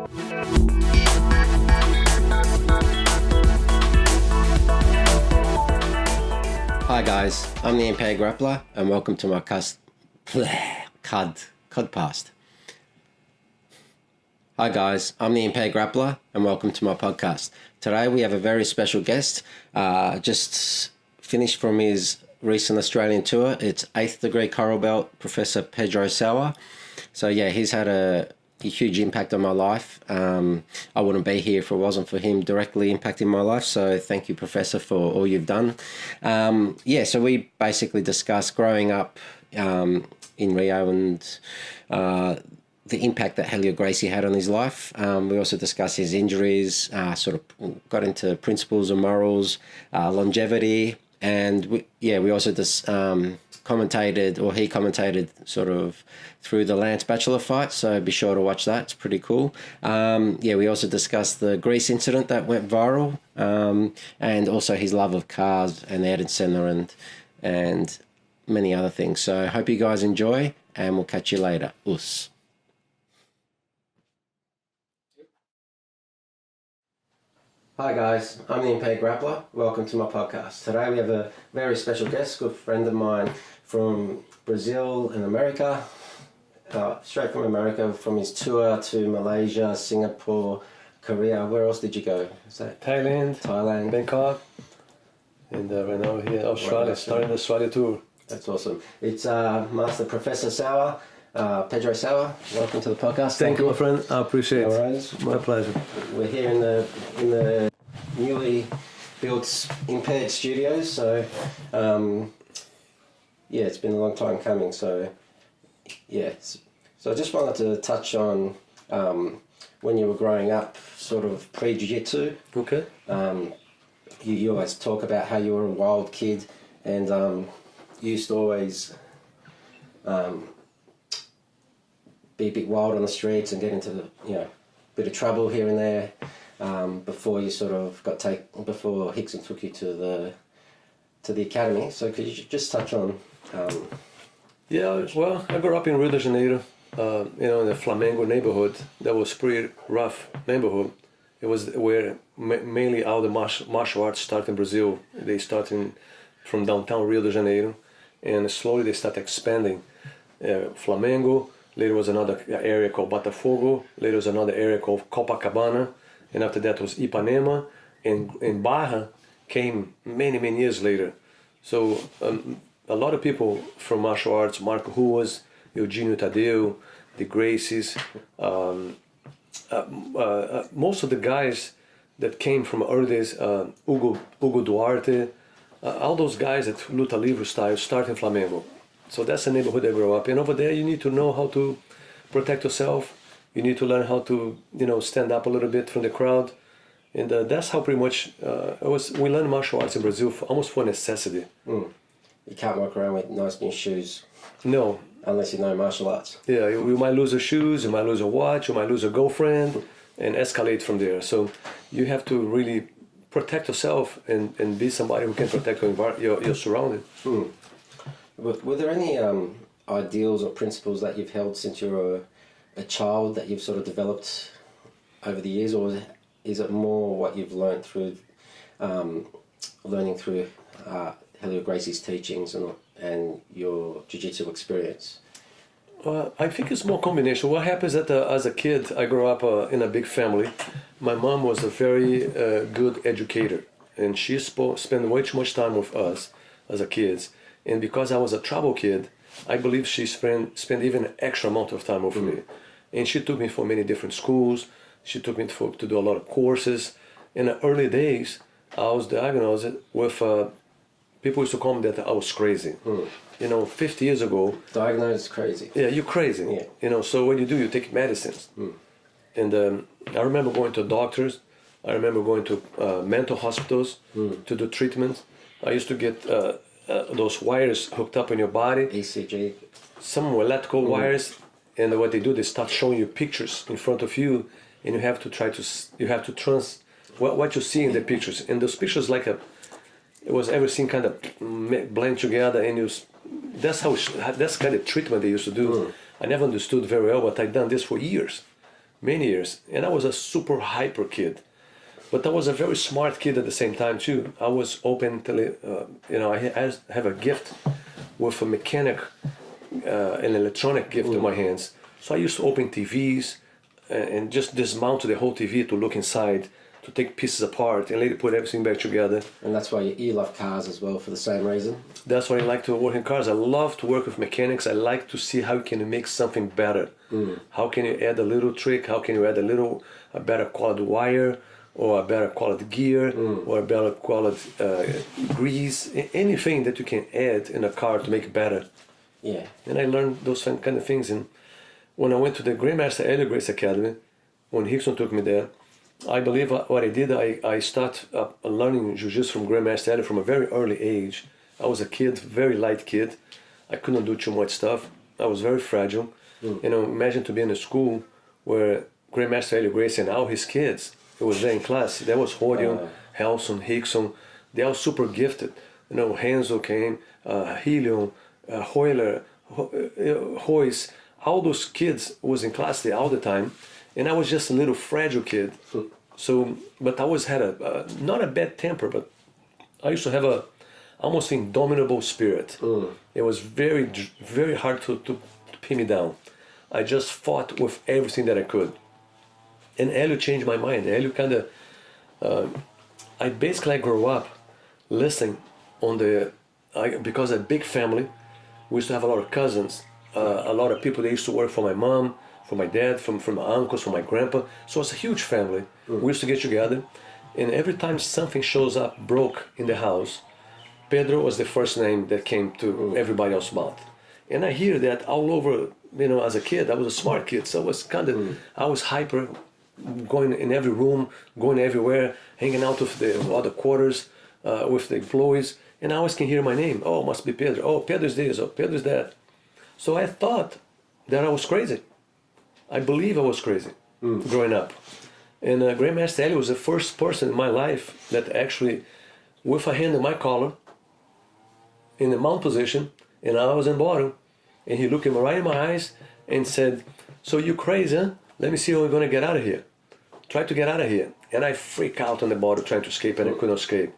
Hi guys, I'm the Impaired Grappler and welcome to my codcast. Hi guys, I'm the Impaired Grappler and welcome to my podcast. Today we have a very special guest, just finished from his recent Australian tour. It's 8th degree coral belt, Professor Pedro Sauer. So yeah, he's had a huge impact on my life. I wouldn't be here if it wasn't for him directly impacting my life. So thank you, Professor, for all you've done. So we basically discussed growing up in Rio and the impact that Helio Gracie had on his life. We also discussed his injuries, sort of got into principles and morals, longevity, and we also just he commentated sort of through the Lance Bachelor fight, so be sure to watch that. It's pretty cool. We also discussed the Greece incident that went viral, and also his love of cars and Ayrton Senna and many other things. So I hope you guys enjoy, and we'll catch you later. Us. Hi guys, I'm the Impaired Grappler. Welcome to my podcast. Today we have a very special guest, good friend of mine from Brazil and America, straight from America, from his tour to Malaysia, Singapore, Korea. Where else did you go? Is that Thailand, Bangkok, and right now here Australia, starting the Australia tour. That's awesome. It's Master Professor Sauer. Pedro Sauer, welcome to the podcast. Thank you, my friend. I appreciate it. My pleasure. We're here in the newly built Impaired Studios, so it's been a long time coming. So so I just wanted to touch on when you were growing up, sort of pre-Jiu-Jitsu. Okay. You always talk about how you were a wild kid and you used to always be a bit wild on the streets and get into bit of trouble here and there before you sort of before Rickson took you to the academy. So could you just touch on? Well, I grew up in Rio de Janeiro, in the Flamengo neighborhood. That was pretty rough neighborhood. It was where mainly all the martial arts start in Brazil. They start from downtown Rio de Janeiro, and slowly they start expanding. Flamengo. Later was another area called Botafogo. Later was another area called Copacabana. And after that was Ipanema. And Barra came many, many years later. So a lot of people from martial arts, Marco Ruas, Eugenio Tadeu, the Gracies, most of the guys that came from early days, Hugo Duarte, all those guys at Luta Livre style start in Flamengo. So that's the neighborhood I grew up in. Over there, you need to know how to protect yourself. You need to learn how to, stand up a little bit from the crowd. And that's how pretty much we learned martial arts in Brazil almost for necessity. You can't walk around with nice new shoes. No. Unless you know martial arts. Yeah, you might lose your shoes, you might lose a watch, you might lose a girlfriend, and escalate from there. So you have to really protect yourself and be somebody who can protect your surroundings. Were there any ideals or principles that you've held since you were a child that you've sort of developed over the years, or is it more what you've learned through learning through Helio Gracie's teachings and your Jiu-Jitsu experience? I think it's more combination. What happens that as a kid, I grew up in a big family. My mom was a very good educator, and she spent way too much time with us as a kids. And because I was a trouble kid, I believe she spent even an extra amount of time with me. And she took me for many different schools. She took me to do a lot of courses. In the early days, I was diagnosed with, people used to call me that I was crazy. 50 years ago. Diagnosed crazy. Yeah, you're crazy. Yeah. So what you take medicines. And I remember going to doctors. I remember going to mental hospitals to do treatment. I used to get those wires hooked up in your body. ECG. Some electrical wires, and what they do, they start showing you pictures in front of you, and you have to trans what you see in the pictures. And those pictures it was everything kind of blend together, and that's kind of treatment they used to do. I never understood very well, but I'd done this for years. many years. And I was a super hyper kid. But I was a very smart kid at the same time too. I was open to, I have a gift with a mechanic, an electronic gift in my hands. So I used to open TVs and just dismount the whole TV to look inside, to take pieces apart and later put everything back together. And that's why you love cars as well, for the same reason? That's why I like to work in cars. I love to work with mechanics. I like to see how can you make something better. How can you add a little trick? How can you add a better quality wire, or a better quality gear, or a better quality grease, anything that you can add in a car to make it better. Yeah. And I learned those kind of things. And when I went to the Grandmaster Helio Gracie Academy, when Rickson took me there, I believe what I did, I started learning Jiu-Jitsu from Grandmaster Helio from a very early age. I was a kid, very light kid. I couldn't do too much stuff. I was very fragile. Imagine to be in a school where Grandmaster Helio Gracie and all his kids, it was there in class. There was Helios, Helson, Rickson. They are super gifted. Hanzo came, Helio, Hoyler, Hoyce. All those kids was in class there all the time. And I was just a little fragile kid. So, but I always had not a bad temper, but I used to have a almost indomitable spirit. It was very, very hard to pin me down. I just fought with everything that I could. And Helio changed my mind. Helio kind of, I basically grew up listening on because a big family, we used to have a lot of cousins, a lot of people that used to work for my mom, for my dad, from my uncles, from my grandpa. So it's a huge family. We used to get together, and every time something shows up broke in the house, Pedro was the first name that came to everybody else's mouth. And I hear that all over, as a kid. I was a smart kid, so I was I was hyper, going in every room, going everywhere, hanging out with the other quarters, with the employees, and I always can hear my name. Oh, must be Pedro. Oh, Pedro's this, oh, Pedro's that. So I thought that I was crazy. I believe I was crazy growing up. And Grandmaster Helio was the first person in my life that actually, with a hand in my collar, in the mount position, and I was in bottom, and he looked right in my eyes and said, "So you crazy, huh? Let me see how we're going to get out of here. Try to get out of here." And I freak out on the bottom trying to escape, and I couldn't escape.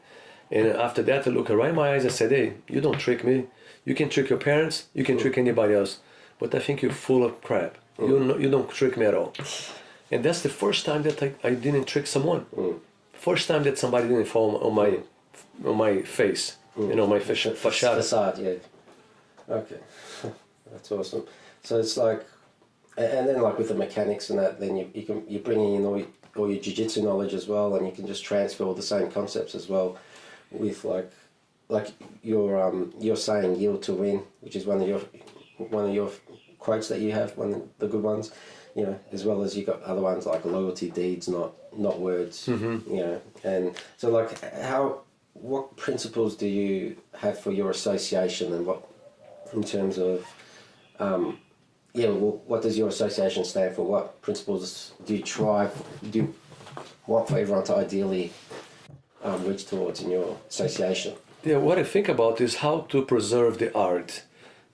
And after that, I looked right in my eyes and said, "Hey, you don't trick me. You can trick your parents, you can trick anybody else, but I think you're full of crap. You don't trick me at all." And that's the first time that I didn't trick someone. First time that somebody didn't fall on my face, my facade, yeah. Okay, that's awesome. So it's like, and then like with the mechanics and that, then you bring in all your jiu-jitsu knowledge as well, and you can just transfer all the same concepts as well, with like you're saying yield to win, which is one of your quotes that you have, one of the good ones, as well as you got other ones like loyalty deeds, not words, and so like what principles do you have for your association, and what in terms of what does your association stand for? What principles do you want for everyone to ideally reach towards in your association? Yeah, what I think about is how to preserve the art.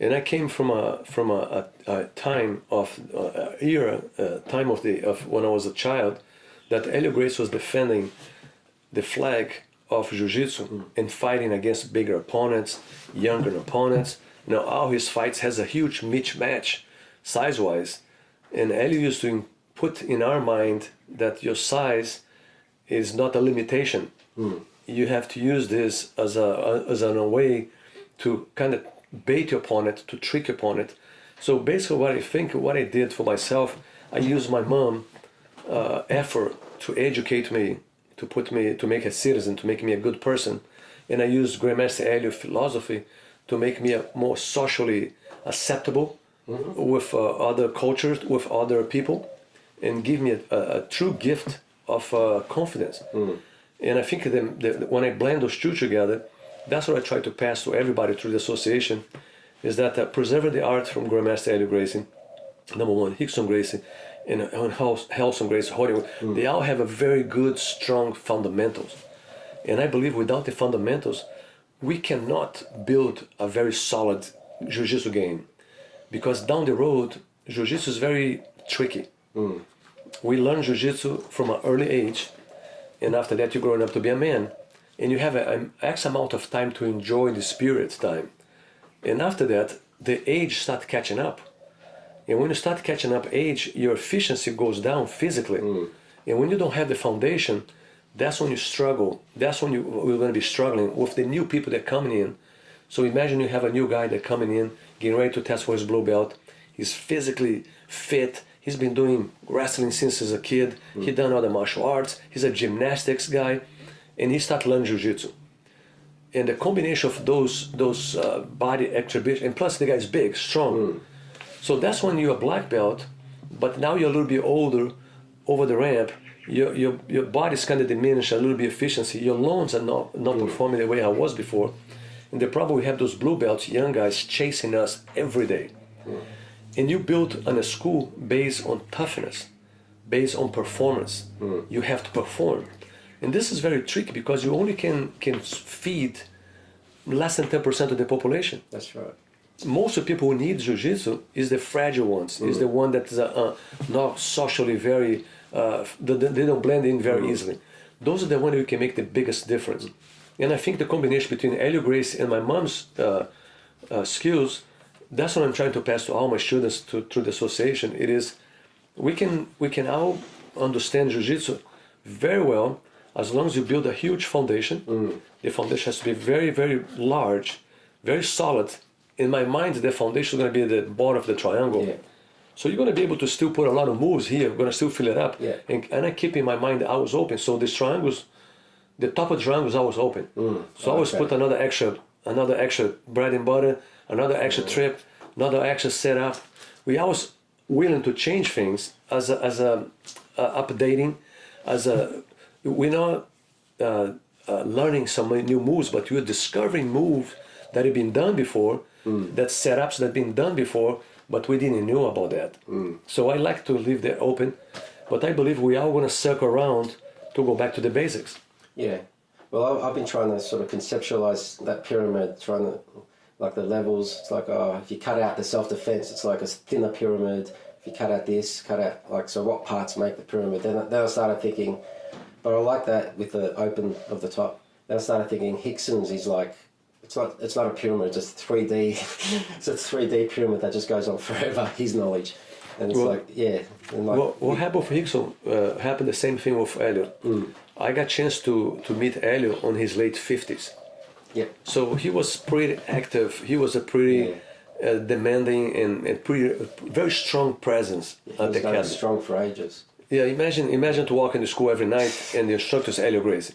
And I came from a time of time of when I was a child, that Helio Gracie was defending the flag of Jiu-Jitsu and fighting against bigger opponents, younger opponents. All his fights has a huge mismatch size-wise. And Helio used to put in our mind that your size is not a limitation. You have to use this as a way to kind of bait your opponent, to trick your opponent. So basically what I did for myself, I used my mom effort to educate me, to make a citizen, to make me a good person. And I used Grandmaster Helio philosophy to make me more socially acceptable with other cultures, with other people, and give me a true gift of confidence. And I think when I blend those two together, that's what I try to pass to everybody through the association, is that preserving the art from Grandmaster Helio Gracie, number one, Rickson Gracie, and Helio Gracie, Helios, they all have a very good, strong fundamentals. And I believe without the fundamentals, we cannot build a very solid Jiu-Jitsu game. Because down the road, Jiu-Jitsu is very tricky. we learn jiu-jitsu from an early age, and after that you're growing up to be a man, and you have an X amount of time to enjoy the spirit time. And after that, the age starts catching up. And when you start catching up age, your efficiency goes down physically. And when you don't have the foundation, that's when you struggle. That's when we're going to be struggling with the new people that are coming in. So imagine you have a new guy that coming in, getting ready to test for his blue belt. He's physically fit. He's been doing wrestling since he's a kid. He done other martial arts. He's a gymnastics guy. And he started learning jiu-jitsu. And the combination of those body attributes, and plus the guy's big, strong. So that's when you're a black belt, but now you're a little bit older, over the ramp. Your body's kind of diminished, a little bit efficiency. Your lungs are not performing the way I was before. And the problem, we have those blue belts, young guys chasing us every day. And you build on a school based on toughness, based on performance. You have to perform. And this is very tricky because you only can feed less than 10% of the population. That's right. Most of the people who need jiu-jitsu is the fragile ones, is the one that is not socially very, they don't blend in very easily. Those are the ones who can make the biggest difference. And I think the combination between Helio Gracie and my mom's skills, that's what I'm trying to pass to all my students through the association. It is, we can all understand jiu-jitsu very well as long as you build a huge foundation. The foundation has to be very, very large, very solid. In my mind, the foundation is going to be the bottom of the triangle. Yeah. So you're going to be able to still put a lot of moves here. You're going to still fill it up. Yeah. And I keep in my mind the hours open. So these triangles, the top of the triangle is always open. So I always put another extra bread and butter, another extra trip, another extra setup. We always willing to change things as updating, we're not learning some new moves, but we're discovering moves that have been done before, that setups that have been done before, but we didn't know about that. So I like to leave that open, but I believe we are going to circle around to go back to the basics. Yeah. Well, I've been trying to sort of conceptualize that pyramid, trying to, like the levels, it's like, if you cut out the self-defense, it's like a thinner pyramid. If you cut out this, so what parts make the pyramid? Then I started thinking, but I like that with the open of the top. Then I started thinking Rickson's is like, it's not a pyramid, it's just 3D. It's a 3D pyramid that just goes on forever, his knowledge. And it's what happened with Rickson happened the same thing with Helio. I got a chance to meet Helio on his late 50s. Yeah. So he was pretty active. He was a pretty demanding and very strong presence at the academy. Strong for ages. Yeah, imagine to walk into school every night and the instructor is Helio Gracie.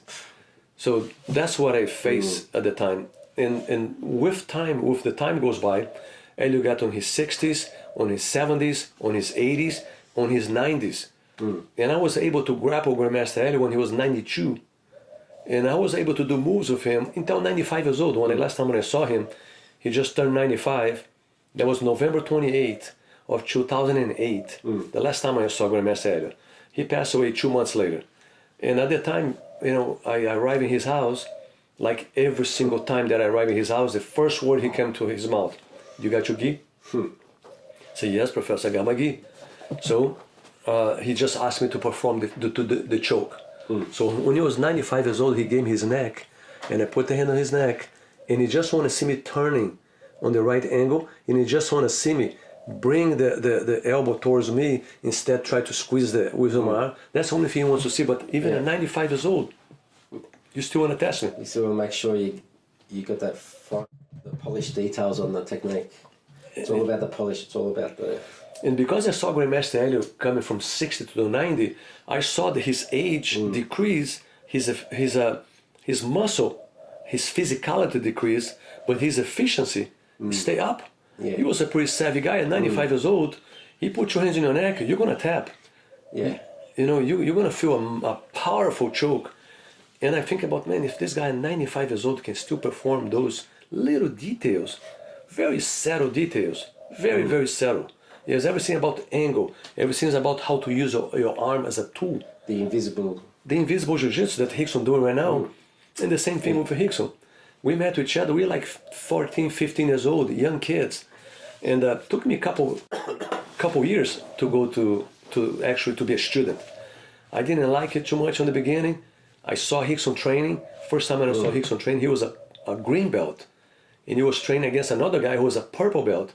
So that's what I faced at the time. And with the time goes by, Helio got on his 60s, on his 70s, on his 80s, on his 90s. And I was able to grapple Grandmaster Helio when he was 92. And I was able to do moves with him until 95 years old. The last time when I saw him, he just turned 95. That was November 28th of 2008. The last time I saw Grandmaster Helio. He passed away 2 months later. And at that time, I arrived in his house, like every single time that I arrived in his house, the first word he came to his mouth, "You got your gi?" I said, "Yes, Professor, I got my gi." So he just asked me to perform the choke. So when he was 95 years old, he gave me his neck, and I put the hand on his neck, and he just want to see me turning on the right angle, and he just want to see me bring the elbow towards me, instead try to squeeze with my arm. That's the only thing he wants to see. But even at 95 years old, you still want to test me. You still want to make sure you got the polished details on the technique. It's all about the polish. It's all about the... And because I saw Grandmaster Helio coming from 60 to 90, I saw that his age decrease, his muscle, his physicality decrease, but his efficiency stay up. Yeah. He was a pretty savvy guy at 95 years old. He put your hands in your neck, you're going to tap. Yeah. You're going to feel a powerful choke. And I think about, man, if this guy at 95 years old can still perform those little details, very subtle details, very, very subtle. There's everything about angle, everything about how to use your arm as a tool. The invisible jiu-jitsu that Rickson doing right now. And the same thing with Rickson. We met each other, we were like 14, 15 years old, young kids. And it took me a couple years to go to to be a student. I didn't like it too much in the beginning. I saw Rickson training. First time I saw Rickson train, he was a green belt, and he was training against another guy who was a purple belt,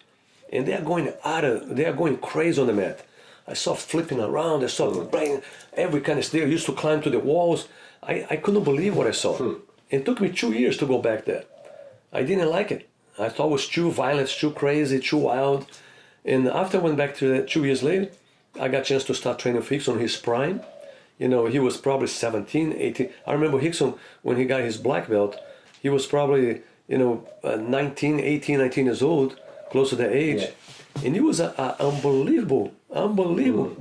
and they are going crazy on the mat. I saw flipping around. I saw playing every kind of stuff. They used to climb to the walls. I couldn't believe what I saw. It took me 2 years to go back there. I didn't like it. I thought it was too violent, too crazy, too wild. And after I went back to that 2 years later, I got a chance to start training with Rickson in his prime. You know, he was probably 17, 18. I remember Rickson, when he got his black belt, he was probably, 19 years old, close to that age. Yeah. And he was an unbelievable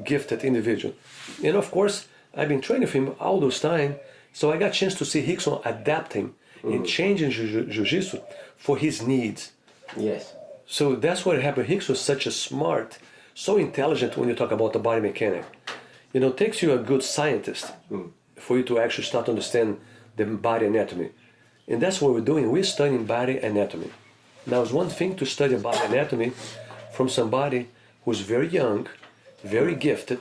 gifted individual. And of course, I've been training with him all those time, so I got a chance to see Rickson adapting and changing Jiu-Jitsu for his needs. Yes. So that's what happened. Rickson was such a smart, so intelligent when you talk about the body mechanic. It takes you a good scientist for you to actually start to understand the body anatomy. And that's what we're doing. We're studying body anatomy. Now, it's one thing to study body anatomy from somebody who's very young, very gifted,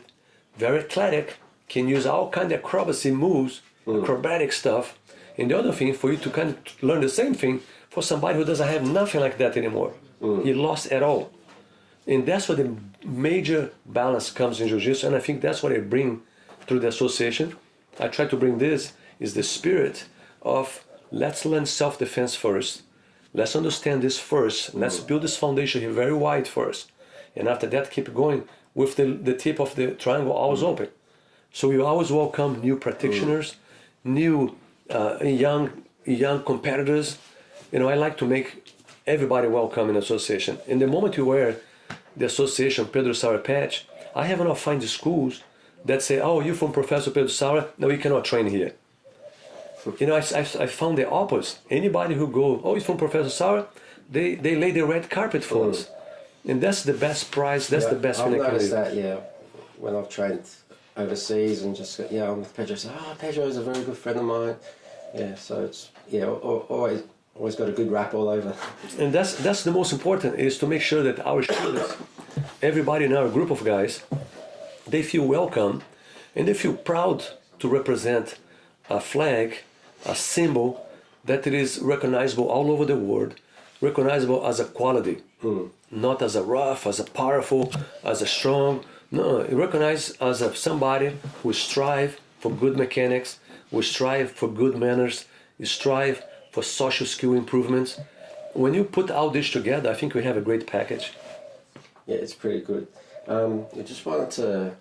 very athletic, can use all kind of acrobacy moves, acrobatic stuff. And the other thing, for you to kind of learn the same thing for somebody who doesn't have nothing like that anymore. He lost it all. And that's where the major balance comes in Jiu-Jitsu, and I think that's what I bring through the association. I try to bring this, is the spirit of let's learn self-defense first. Let's understand this first. Let's build this foundation here very wide first. And after that, keep going with the tip of the triangle always open. So we always welcome new practitioners, new young competitors. I like to make everybody welcome in association. In the moment you wear the association Pedro Sauer patch, I have enough find schools that say, oh, you're from Professor Pedro Sauer, no, you cannot train here. I found the opposite. Anybody who goes, oh, he's from Professor Sauer, they lay the red carpet for us. And that's the best prize, that's the best thing I can do. I've noticed that, when I've trained overseas and just, I'm with Pedro, so, Pedro is a very good friend of mine. Yeah, so it's, always got a good rap all over. And that's the most important, is to make sure that our students, everybody in our group of guys, they feel welcome and they feel proud to represent a flag, a symbol that it is recognizable all over the world, recognizable as a quality, not as a rough, as a powerful, as a strong. No, recognized as somebody who strive for good mechanics, who strive for good manners, strive for social skill improvements. When you put all this together, I think we have a great package. Yeah, it's pretty good. I just wanted to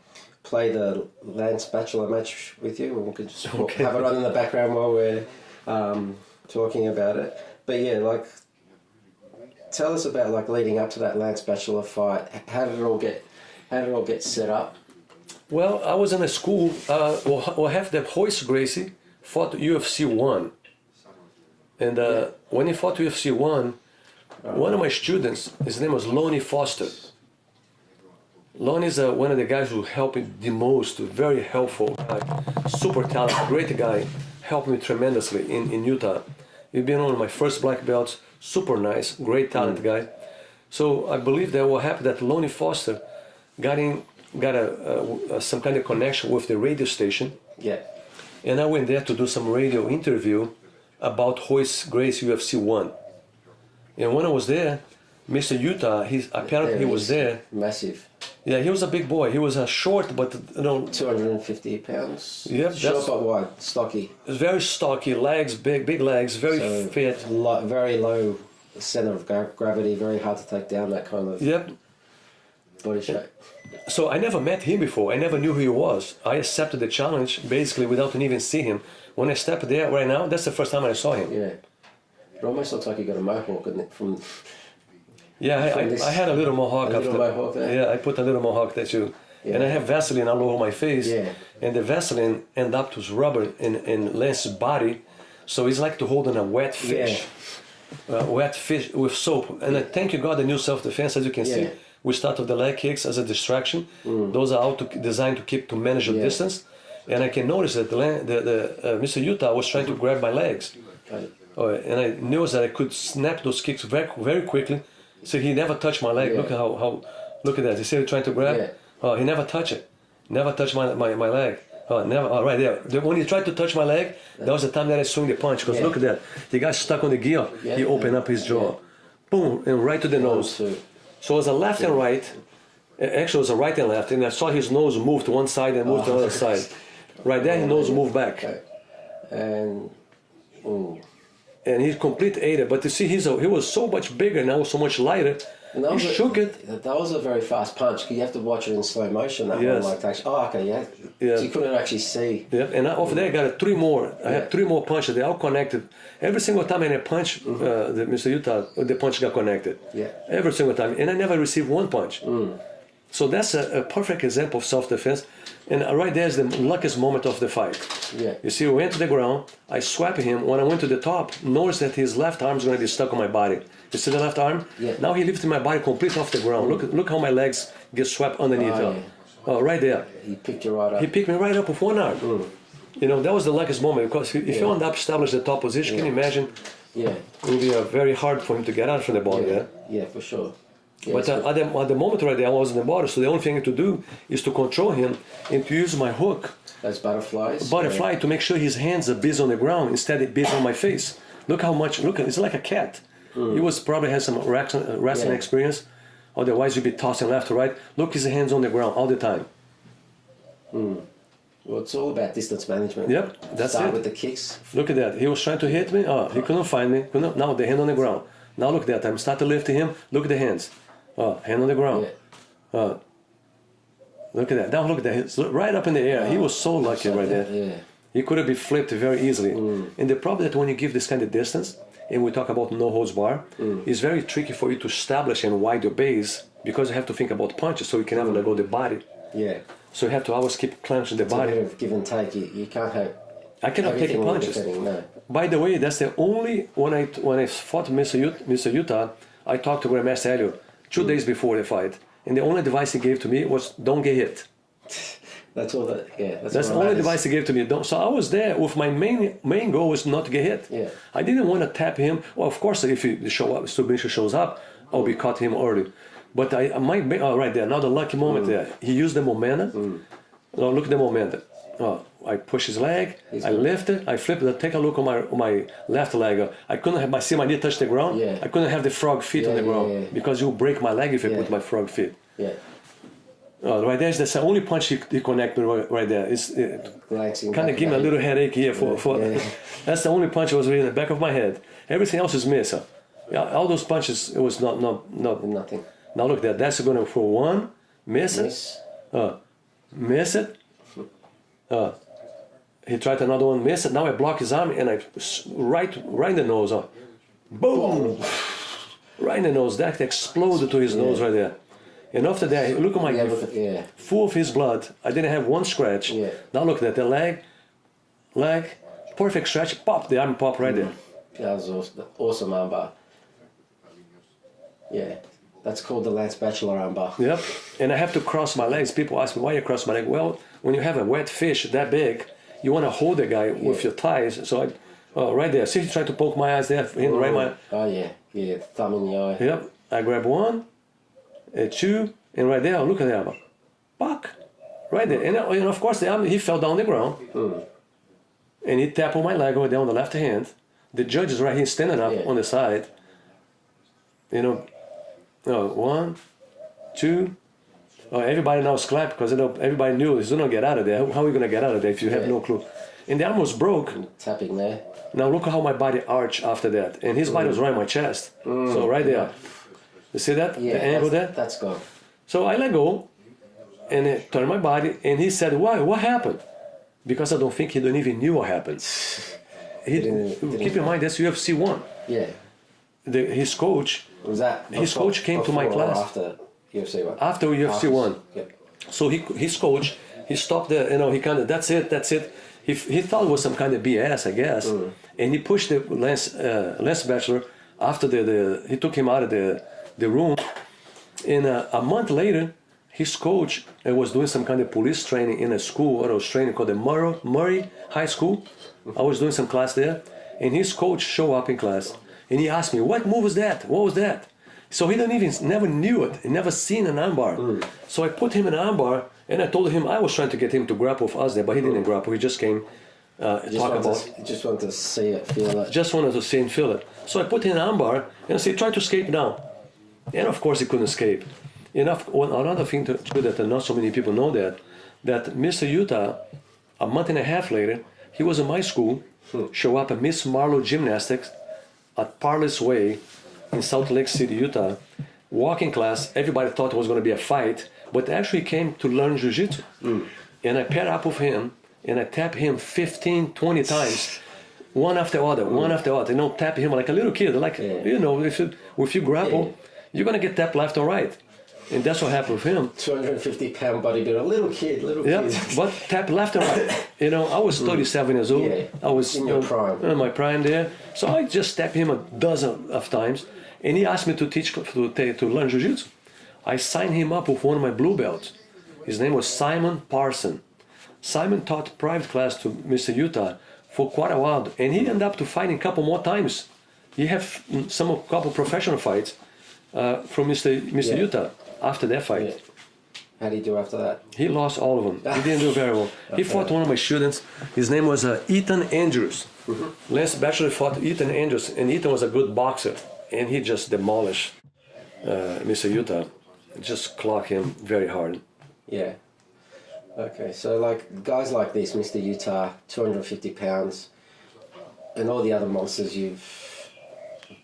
play the Lance Bachelor match with you. We could just have it on in the background while we're talking about it. But tell us about leading up to that Lance Bachelor fight. How did it all get set up? Well, I was in a school. We'll have the Helio Gracie fought UFC 1. And when he fought UFC 1, one of my students, his name was Lonnie Foster. Lonnie is one of the guys who helped me the most, very helpful guy, super talented, great guy, helped me tremendously in Utah. He's been one of my first black belts, super nice, great talent guy. So I believe that what happened that Lonnie Foster got some kind of connection with the radio station. Yeah. And I went there to do some radio interview about Helio Gracie UFC 1. And when I was there, Mr. Utah, he was there. Massive. Yeah, he was a big boy. He was a short, but 250 pounds. Yeah, short but wide, stocky. Very stocky, legs, big legs, very fit. Very low center of gravity, very hard to take down, that kind of body shape. So I never met him before. I never knew who he was. I accepted the challenge basically without even seeing him. When I stepped there right now, that's the first time I saw him. Yeah. It almost looks like you got a mohawk, doesn't it? I had a little mohawk. Mohawk there. Yeah, I put a little mohawk there too. Yeah. And I have Vaseline all over my face. Yeah. And the Vaseline end up to rubber in Lance's body. So it's like to hold on a wet fish. Yeah. Wet fish with soap. And I thank you God, the new self-defense, as you can see. We start with the leg kicks as a distraction. Those are all designed to manage your distance. And I can notice that Mr. Utah was trying to grab my legs. And I knew that I could snap those kicks very, very quickly. So he never touched my leg. Yeah. Look at that. You see him trying to grab? Yeah. He never touched it. Never touch my leg. Never. Right there. When he tried to touch my leg, that was the time that I swung the punch. Because look at that. The guy stuck on the gear. He opened up his jaw. Boom, and right to the nose. So it was a left and right. Actually, it was a right and left. And I saw his nose move to one side and move to the other side. Right there, his nose moved back. And he complete ate it. But you see, he was so much bigger and I was so much lighter. He shook it. That was a very fast punch. You have to watch it in slow motion. That one, like actually. Oh, okay, yeah. So you couldn't actually see. Yeah, and over there I got 3 more. I had 3 more punches. They all connected. Every single time I punch, Mr. Utah, the punch got connected. Yeah. Every single time, and I never received one punch. So that's a perfect example of self-defense. And right there is the luckiest moment of the fight. Yeah. You see, we went to the ground. I swept him. When I went to the top, noticed that his left arm is going to be stuck on my body. You see the left arm? Yeah. Now he lifted my body completely off the ground. Look how my legs get swept underneath. Right there. He picked you right up. He picked me right up with one arm. You know, that was the luckiest moment because if you end up establishing the top position, can you imagine? Yeah. It would be very hard for him to get out from the bottom. Yeah, for sure. Yeah, but at the moment right there, I was in the bottom, so the only thing to do is to control him and to use my hook. Those butterflies? Butterfly, to make sure his hands are busy on the ground instead of busy on my face. Look how much, it's like a cat. He probably has some wrestling experience, otherwise you'd be tossing left to right. Look, his hands on the ground all the time. Well, it's all about distance management. Yep, that's Start it. with the kicks. Look at that. He was trying to hit me. He couldn't find me. Now the hand on the ground. Now look at that. I'm starting to lift him. Look at the hands. Hand on the ground. Look at that. Now look at that. It's right up in the air. He was so lucky right there. Yeah. He could have been flipped very easily. And the problem that when you give this kind of distance, and we talk about no holds bar, it's very tricky for you to establish and wide your base because you have to think about punches so you can never let go of the body. Yeah. So you have to always keep clenching the body. It's a bit of give and take. You can't have. I cannot take punches. No. By the way, that's the only when I fought Mr. Utah, I talked to Grandmaster Helio 2 days before the fight, and the only advice he gave to me was don't get hit. That's all that. Yeah. That's the only advice he gave to me. So I was there with my main goal was not to get hit. Yeah. I didn't want to tap him. Well, of course, if he submission shows up, I'll be caught him early. But I might be right there. Now the lucky moment there. He used the momentum. Now look at the momentum. I push his leg. I lift it. I flip it. Take a look on my left leg. I couldn't have my knee touch the ground. Yeah. I couldn't have the frog feet on the ground because you break my leg if I put my frog feet. Yeah. Right there is the only punch he connected right there. It's kind of give me a little headache here for That's the only punch that was really in the back of my head. Everything else is missing. All those punches, it was not nothing. Now look there. That's going for one, miss it, miss it. He tried another one, miss it. Now I block his arm and I right in the nose. Boom! Right in the nose. That exploded to his nose right there. And after that, look at my full of his blood. I didn't have one scratch. Yeah. Now look at that. The leg, perfect stretch. Pop, the arm pop right there. That was awesome armbar. Yeah. That's called the Lance Bachelor armbar. Yep. And I have to cross my legs. People ask me, why you cross my leg? Well, when you have a wet fish that big, you want to hold the guy with your thighs. So right there. See, he tried to poke my eyes there. Right my. Oh, yeah. Yeah, thumb in the eye. Yep. I grab one, two, and right there, look at the arm. Buck. Right there. And of course, the arm, he fell down the ground. And he tapped on my leg over there on the left hand. The judge is right here standing up on the side. You know, one, two. Everybody now is clapped because everybody knew he's going to get out of there. How are you going to get out of there if you have no clue? And the arm was broke. Tapping there. Now look how my body arched after that. And his body was right in my chest. So right there. You see that? Yeah, the angle there? That's gone. So I let go and I turned my body and he said, why? What happened? Because I don't think he don't even knew what happened. Keep in mind, that's UFC 1. Yeah. His coach... Was that his coach came to my class after UFC 1? After UFC 1. Yep. So his coach, he stopped there, he kind of, that's it. He thought it was some kind of BS, I guess. And he pushed the Lance Bachelor after he took him out of the room. And a month later, his coach was doing some kind of police training in a school, or I was training called the Murray High School. I was doing some class there. And his coach showed up in class. And he asked me, what move was that? What was that? So he never knew it. He never seen an armbar. So I put him in an armbar, And I told him I was trying to get him to grapple with us there, but he didn't grapple. He just came Just wanted to see it, feel it. Just wanted to see and feel it. So I put him in an armbar and I said, try to escape now. And of course he couldn't escape. Another thing too that not so many people know that Mr. Utah, a month and a half later, he was in my school, show up at Miss Marlowe Gymnastics at Parley's Way in Salt Lake City, Utah. Walking class, everybody thought it was going to be a fight, but actually came to learn Jiu-Jitsu. And I paired up with him, and I tapped him 15, 20 times, one after the other, tap him like a little kid. Like, if you grapple, you're going to get tapped left or right. And that's what happened with him. 250-pound bodybuilder, little kid. Yeah, but tap left and right. I was 37 years old. Yeah. I was in your prime. In my prime there. So I just tapped him a dozen of times, and he asked me to teach to learn Jiu-Jitsu. I signed him up with one of my blue belts. His name was Simon Parson. Simon taught private class to Mr. Utah for quite a while, and he ended up to fighting a couple more times. He had couple professional fights from Mr. Utah after that fight. Yeah. How did he do after that? He lost all of them. He didn't do very well. He fought one of my students. His name was Ayrton Andrews. Lance Bachelor fought Ayrton Andrews, and Ayrton was a good boxer, and he just demolished Mr. Utah. Just clocked him very hard. Yeah. Okay, so like guys like this, Mr. Utah, 250 pounds, and all the other monsters you've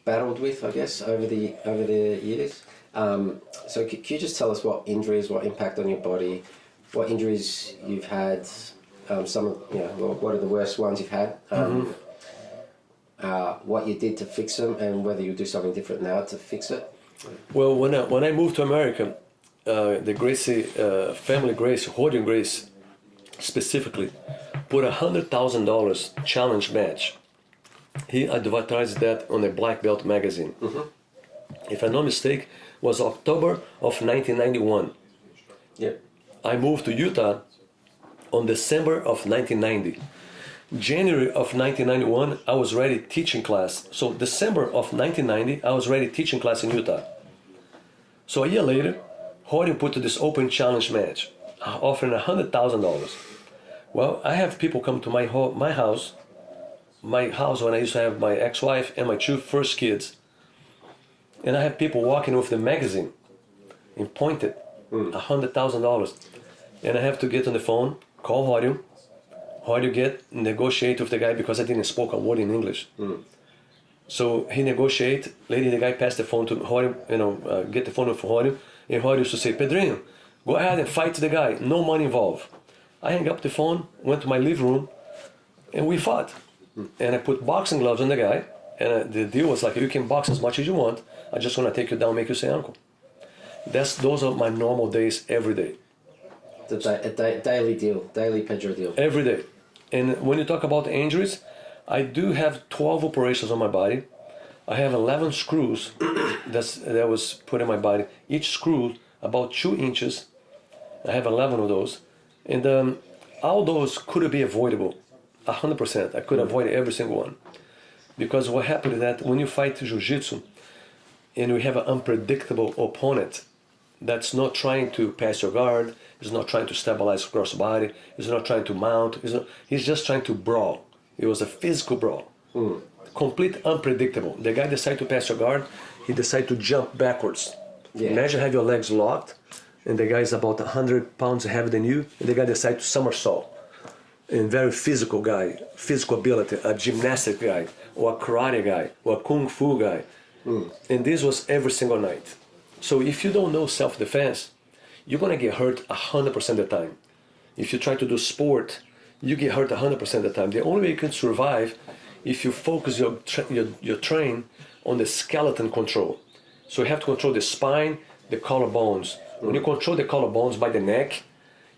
battled with, I guess, over the years. So can you just tell us what injuries, what impact on your body, what injuries you've had, what are the worst ones you've had, what you did to fix them, and whether you do something different now to fix it? Well, when I moved to America, the Gracie family, Helio Gracie, specifically, put $100,000 challenge match. He advertised that on a Black Belt magazine. If I'm not mistaken, was October of 1991. Yeah. I moved to Utah on December of 1990. January of 1991, I was ready teaching class. So December of 1990, I was ready teaching class in Utah. So a year later, Helio put this open challenge match, offering $100,000. Well, I have people come to my house when I used to have my ex-wife and my two first kids. And I have people walking with the magazine and pointed $100,000. And I have to get on the phone, call Helio negotiate with the guy because I didn't speak a word in English. So he negotiate, the guy passed the phone to Helio, get the phone with Helio, and Helio used to say, Pedrinho, go ahead and fight the guy, no money involved. I hung up the phone, went to my living room, and we fought. And I put boxing gloves on the guy, and the deal was like, you can box as much as you want, I just want to take you down, make you say uncle. Those are my normal days every day. A daily deal, daily Pedro deal. Every day. And when you talk about injuries, I do have 12 operations on my body. I have 11 screws that was put in my body. Each screw about 2 inches. I have 11 of those. And all those could be avoidable, 100%. I could avoid every single one. Because what happened is that when you fight Jiu-Jitsu, and we have an unpredictable opponent that's not trying to pass your guard, is not trying to stabilize across the body, is not trying to mount, he's just trying to brawl. It was a physical brawl. Complete unpredictable. The guy decided to pass your guard, he decided to jump backwards. Yeah. Imagine have your legs locked, and the guy is about 100 pounds heavier than you, and the guy decided to somersault. And very physical guy, physical ability, a gymnastic guy, or a karate guy, or a kung fu guy. And this was every single night. So if you don't know self-defense, you're going to get hurt 100% of the time. If you try to do sport, you get hurt 100% of the time. The only way you can survive if you focus your train on the skeleton control. So you have to control the spine, the collarbones. When you control the collarbones by the neck,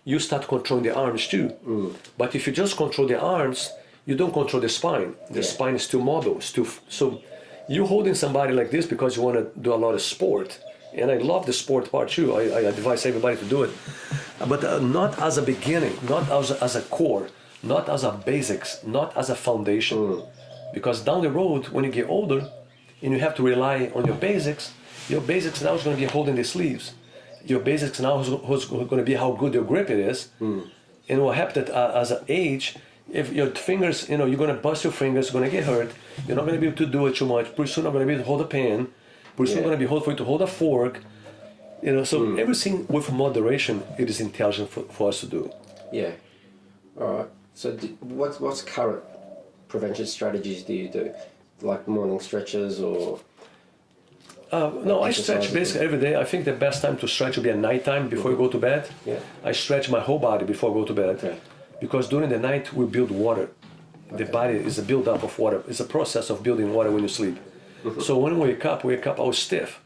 you start controlling the arms too. But if you just control the arms, you don't control the spine. The spine is still mobile. So you're holding somebody like this because you want to do a lot of sport. And I love the sport part too. I advise everybody to do it. But not as a beginning, not as a core, not as a basics, not as a foundation. Because down the road, when you get older, and you have to rely on your basics now is going to be holding the sleeves. your basics now who's going to be how good your grip it is. And what happened as an age, if your fingers, you're going to bust your fingers, you're going to get hurt, you're not going to be able to do it too much, pretty soon you're not going to be able to hold a pan, pretty soon you're going to be able for you to hold a fork, so everything with moderation, it is intelligent for us to do. Yeah. All right. So what's current prevention strategies do you do? Like morning stretches or... No, I stretch basically every day. I think the best time to stretch will be at nighttime before you go to bed. Yeah. I stretch my whole body before I go to bed. Okay. Because during the night we build water. The body is a build-up of water. It's a process of building water when you sleep. So when we wake up all stiff.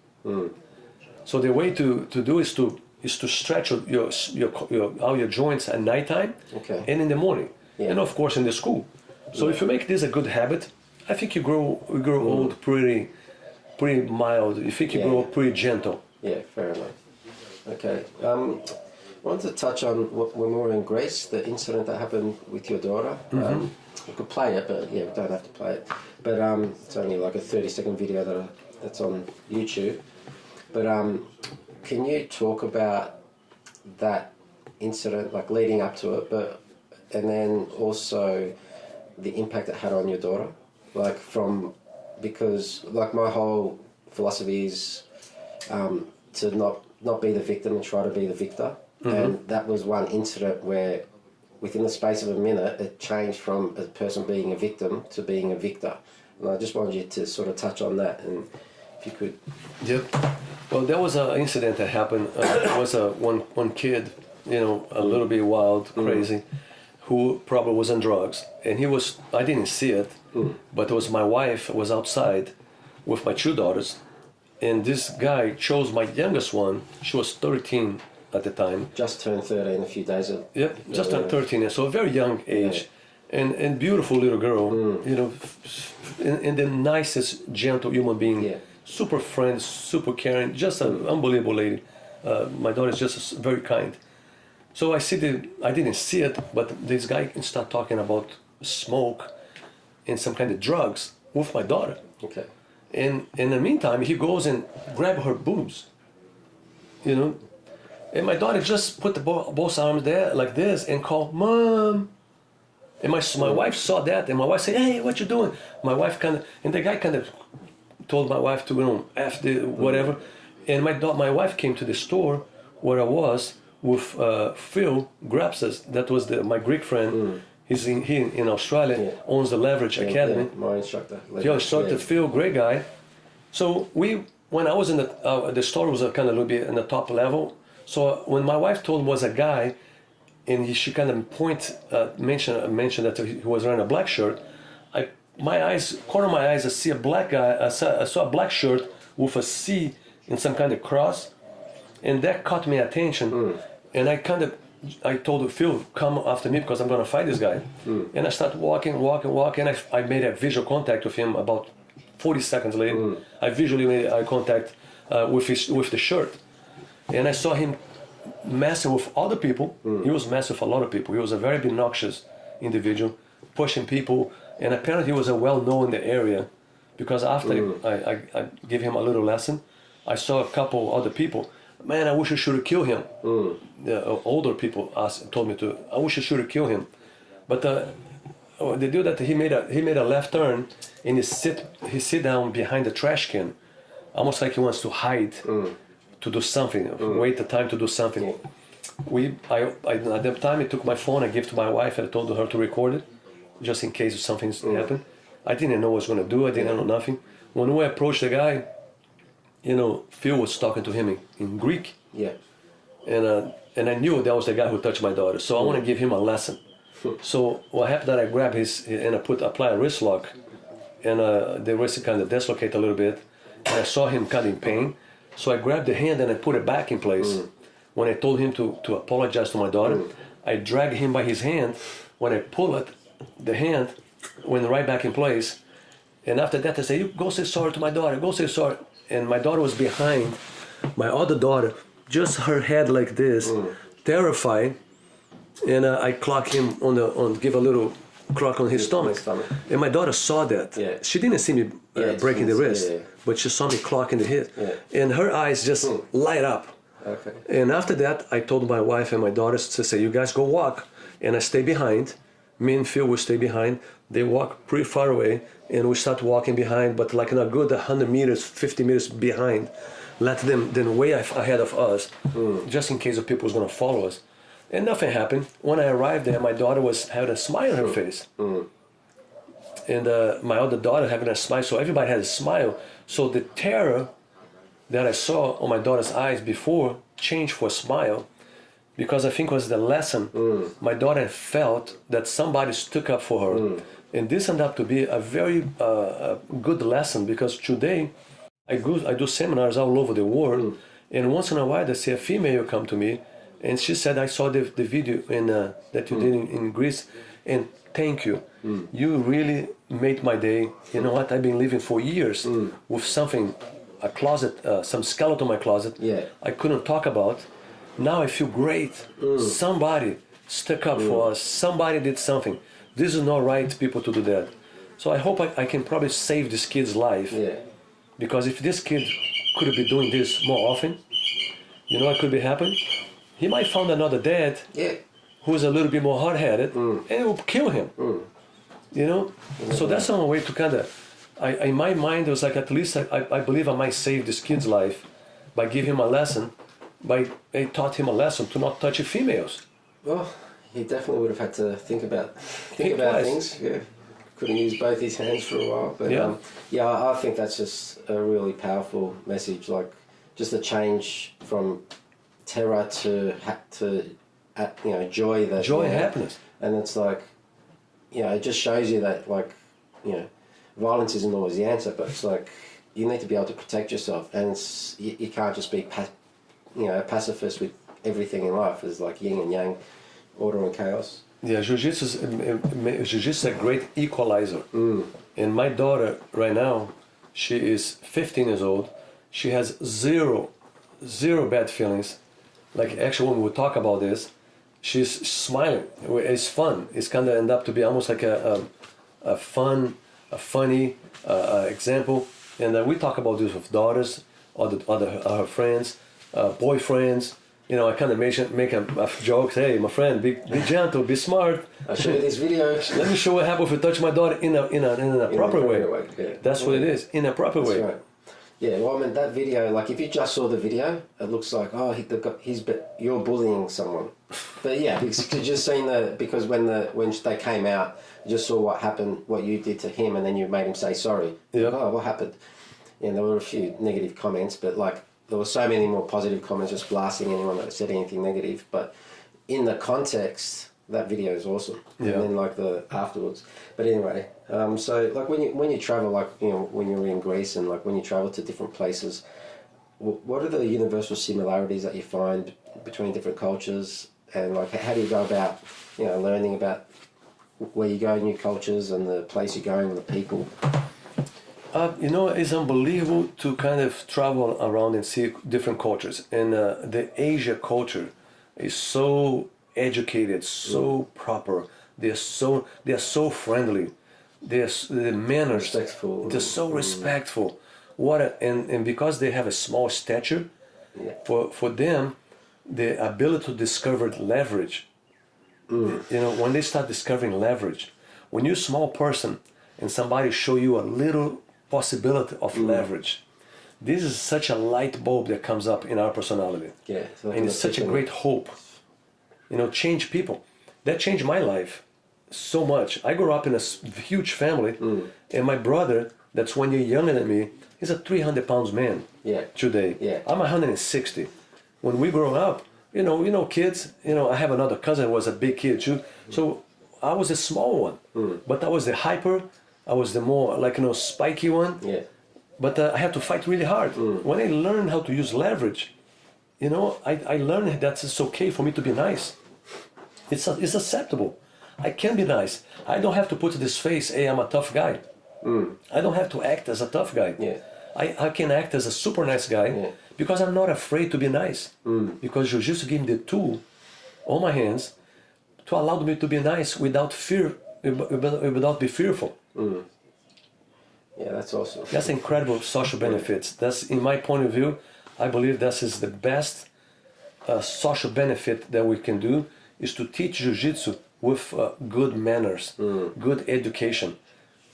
So the way to do is to stretch all your joints at nighttime and in the morning. Yeah. And of course in the school. So if you make this a good habit, I think you grow old pretty mild. You think you grow up pretty gentle. Yeah, fair enough. Okay. I wanted to touch on when we were in Greece, the incident that happened with your daughter. We could play it, but we don't have to play it. But it's only like a 30-second video that's on YouTube. But can you talk about that incident, like leading up to it, and then also the impact it had on your daughter? Because my whole philosophy is to not be the victim and try to be the victor. And that was one incident where within the space of a minute it changed from a person being a victim to being a victor. And I just wanted you to sort of touch on that, and if you could. Yep. Well, there was an incident that happened. It was one kid, a little bit wild, crazy, who probably was on drugs. And I didn't see it, but it was my wife was outside with my two daughters. And this guy chose my youngest one. She was 13 at the time. Just turned 13 a few days ago. Yep, just turned 13, so a very young age. And beautiful little girl, and the nicest, gentle human being. Yeah. Super friendly, super caring, just an unbelievable lady. My daughter is just very kind. So I didn't see it, but this guy started talking about smoke and some kind of drugs with my daughter. Okay. And in the meantime, he goes and grabs her boobs, And my daughter just put both arms there like this and called, "Mom." And my wife saw that, and my wife said, "Hey, what you doing?" My wife and the guy kind of told my wife to, F the whatever. And my wife came to the store where I was with Phil Grapses. That was my Greek friend. He's in Australia, owns the Leverage Academy. Yeah, my instructor. Your instructor, Phil, great guy. So when I was in the store was kind of a little bit in the top level. So when my wife told him was a guy, and she kind of mentioned that he was wearing a black shirt, corner of my eyes, I see a black guy. I saw a black shirt with a C in some kind of cross, and that caught my attention. And I told Phil, "Come after me because I'm gonna fight this guy." And I started walking. And I made a visual contact with him about 40 seconds later. I visually made eye contact with the shirt. And I saw him messing with other people. He was messing with a lot of people. He was a very obnoxious individual, pushing people. And apparently he was well-known in the area, because after I gave him a little lesson, I saw a couple other people. "Man, I wish you should have killed him." The older people told me to. "I wish you should have killed him." But they do that. He made a left turn, and he sit down behind the trash can, almost like he wants to hide. To do something, wait the time to do something. At the time I took my phone, I gave it to my wife, and I told her to record it, just in case something happened. I didn't know what I was going to do, I didn't know nothing. When we approached the guy, Phil was talking to him in Greek. Yeah. And I knew that was the guy who touched my daughter, so I want to give him a lesson. So what happened that I grabbed and I apply a wrist lock, and the wrist kind of dislocate a little bit, and I saw him kind of in pain. So I grabbed the hand and I put it back in place. When I told him to apologize to my daughter, I dragged him by his hand. When I pull it, the hand went right back in place. And after that I said, "You go say sorry to my daughter, go say sorry." And my daughter was behind, my other daughter, just her head like this, terrified. And I clocked him give a little clock on his stomach. And my daughter saw that. Yeah. She didn't see me breaking the wrist, but she saw me clocking the hit. Yeah. And her eyes just light up. Okay. And after that, I told my wife and my daughters to say, you guys go walk. And I stay behind. Me and Phil will stay behind. They walk pretty far away, and we start walking behind, but like in a good 100 meters, 50 meters behind. Let them then way ahead of us, just in case of people was going to follow us. And nothing happened. When I arrived there, my daughter had a smile on her face. And my other daughter having a smile, so everybody had a smile. So the terror that I saw on my daughter's eyes before changed for a smile, because I think it was the lesson my daughter felt that somebody stuck up for her. And this ended up to be a very good lesson, because today I do seminars all over the world, and once in a while I see a female come to me, and she said, I saw the video that you did in Greece, and thank you. You really made my day. You know what? I've been living for years with something, a closet, some skeleton in my closet I couldn't talk about. Now I feel great. Somebody stuck up for us. Somebody did something. This is not right, people, to do that. So I hope I can probably save this kid's life. Because if this kid could be doing this more often, you know what could be happening? He might find another dad who's a little bit more hard-headed, and it will kill him. You know? So that's one way to kind of... in my mind, it was like, at least I believe I might save this kid's life by giving him a lesson. I taught him a lesson to not touch females. Well, he definitely would have had to think about things. Yeah, couldn't use both his hands for a while. But I think that's just a really powerful message. Like, just a change from terror to joy. Joy and happiness. And it's like, it just shows you that, like, violence isn't always the answer, but it's like you need to be able to protect yourself, and you can't just be a pacifist with everything in life. There's like yin and yang, order and chaos. Yeah, Jiu-Jitsu is a great equalizer. And my daughter right now, she is 15 years old. She has zero bad feelings. Like, actually, when we talk about this, she's smiling. It's fun. It's kind of end up to be almost like a funny example. And we talk about this with daughters, other friends, boyfriends. I kind of make a joke. Hey, my friend, be gentle, be smart. I'll show you this video. Let me show what happens if you touch my daughter in a proper way. That's what it is, in a proper way. Right. Yeah, well, I mean, that video, like, if you just saw the video, it looks like, you're bullying someone. But yeah, because you've just seen because when they came out, you just saw what happened, what you did to him, and then you made him say sorry. Yeah. Oh, what happened? There were a few negative comments, but like, there were so many more positive comments, just blasting anyone that said anything negative. But in the context, that video is awesome. Yeah. And then like the afterwards. But anyway, so like when you travel, like, when you're in Greece and like when you travel to different places, what are the universal similarities that you find between different cultures, and like how do you go about learning about where you go, new cultures, and the place you're going, and the people? It's unbelievable to kind of travel around and see different cultures. And the Asia culture is so educated, so proper. They're so friendly. Their manners. Respectful. They're so respectful. And because they have a small stature, for them, the ability to discover leverage. When they start discovering leverage, when you're a small person and somebody show you a little possibility of leverage, this is such a light bulb that comes up in our personality. Yeah, and it's such a great hope. Change people. That changed my life so much. I grew up in a huge family, and my brother, that's 1 year younger than me, he's a 300 pounds man today. Yeah. I'm 160. When we grew up, kids, I have another cousin who was a big kid too. So I was a small one, but I was the hyper. I was the more spiky one. Yeah. But I had to fight really hard. When I learned how to use leverage, I learned that it's okay for me to be nice. It's acceptable. I can be nice. I don't have to put this face, hey, I'm a tough guy. I don't have to act as a tough guy. Yeah. I can act as a super nice guy because I'm not afraid to be nice. Because Jiu-Jitsu gave me the tool on my hands to allow me to be nice without fear, without be fearful. Yeah, that's awesome. That's incredible social benefits. That's, in my point of view, I believe that is the best social benefit that we can do is to teach jiu-jitsu with good manners, good education,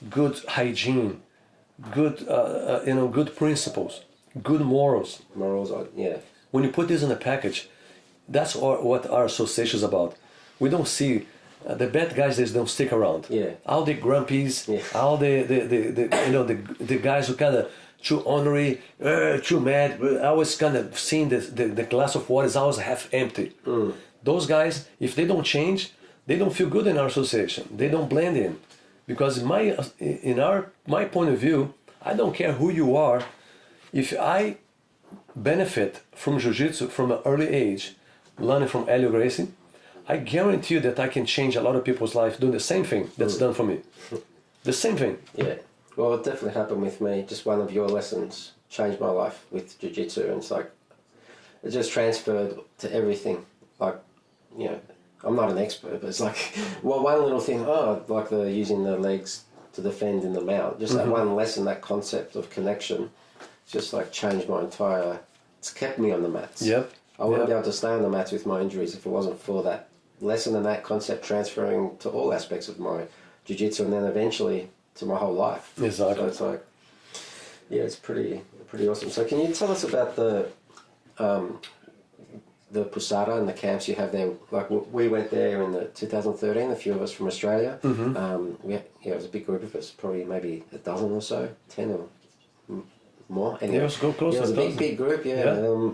good hygiene, good good principles, good morals. Morals are, yeah. When you put this in a package, that's what our association is about. We don't see the bad guys. They don't stick around. Yeah. All the grumpies, Yeah. all the guys who kind of too ornery, too mad. I was kind of seeing the glass of water is always half empty. Those guys, if they don't change, they don't feel good in our association. They don't blend in, because my point of view, I don't care who you are. If I benefit from jiu-jitsu from an early age, learning from Helio Gracie, I guarantee you that I can change a lot of people's life doing the same thing that's done for me. The same thing. Yeah. Well, it definitely happened with me. Just one of your lessons changed my life with jiu-jitsu, and it's like it just transferred to everything. Like, I'm not an expert, but it's like, well, one little thing, like the using the legs to defend in the mount. Just that one lesson, that concept of connection, just like changed my entire. It's kept me on the mats. Yep. I wouldn't be able to stay on the mats with my injuries if it wasn't for that lesson and that concept transferring to all aspects of my jiu-jitsu, and then eventually to my whole life. Exactly. So it's like, yeah, it's pretty awesome. So can you tell us about the Pousada and the camps you have there? Like, we went there in the 2013, a few of us from Australia. It was a big group of us, probably maybe a dozen or so, 10 or more. And it was close. It was a big group, yeah.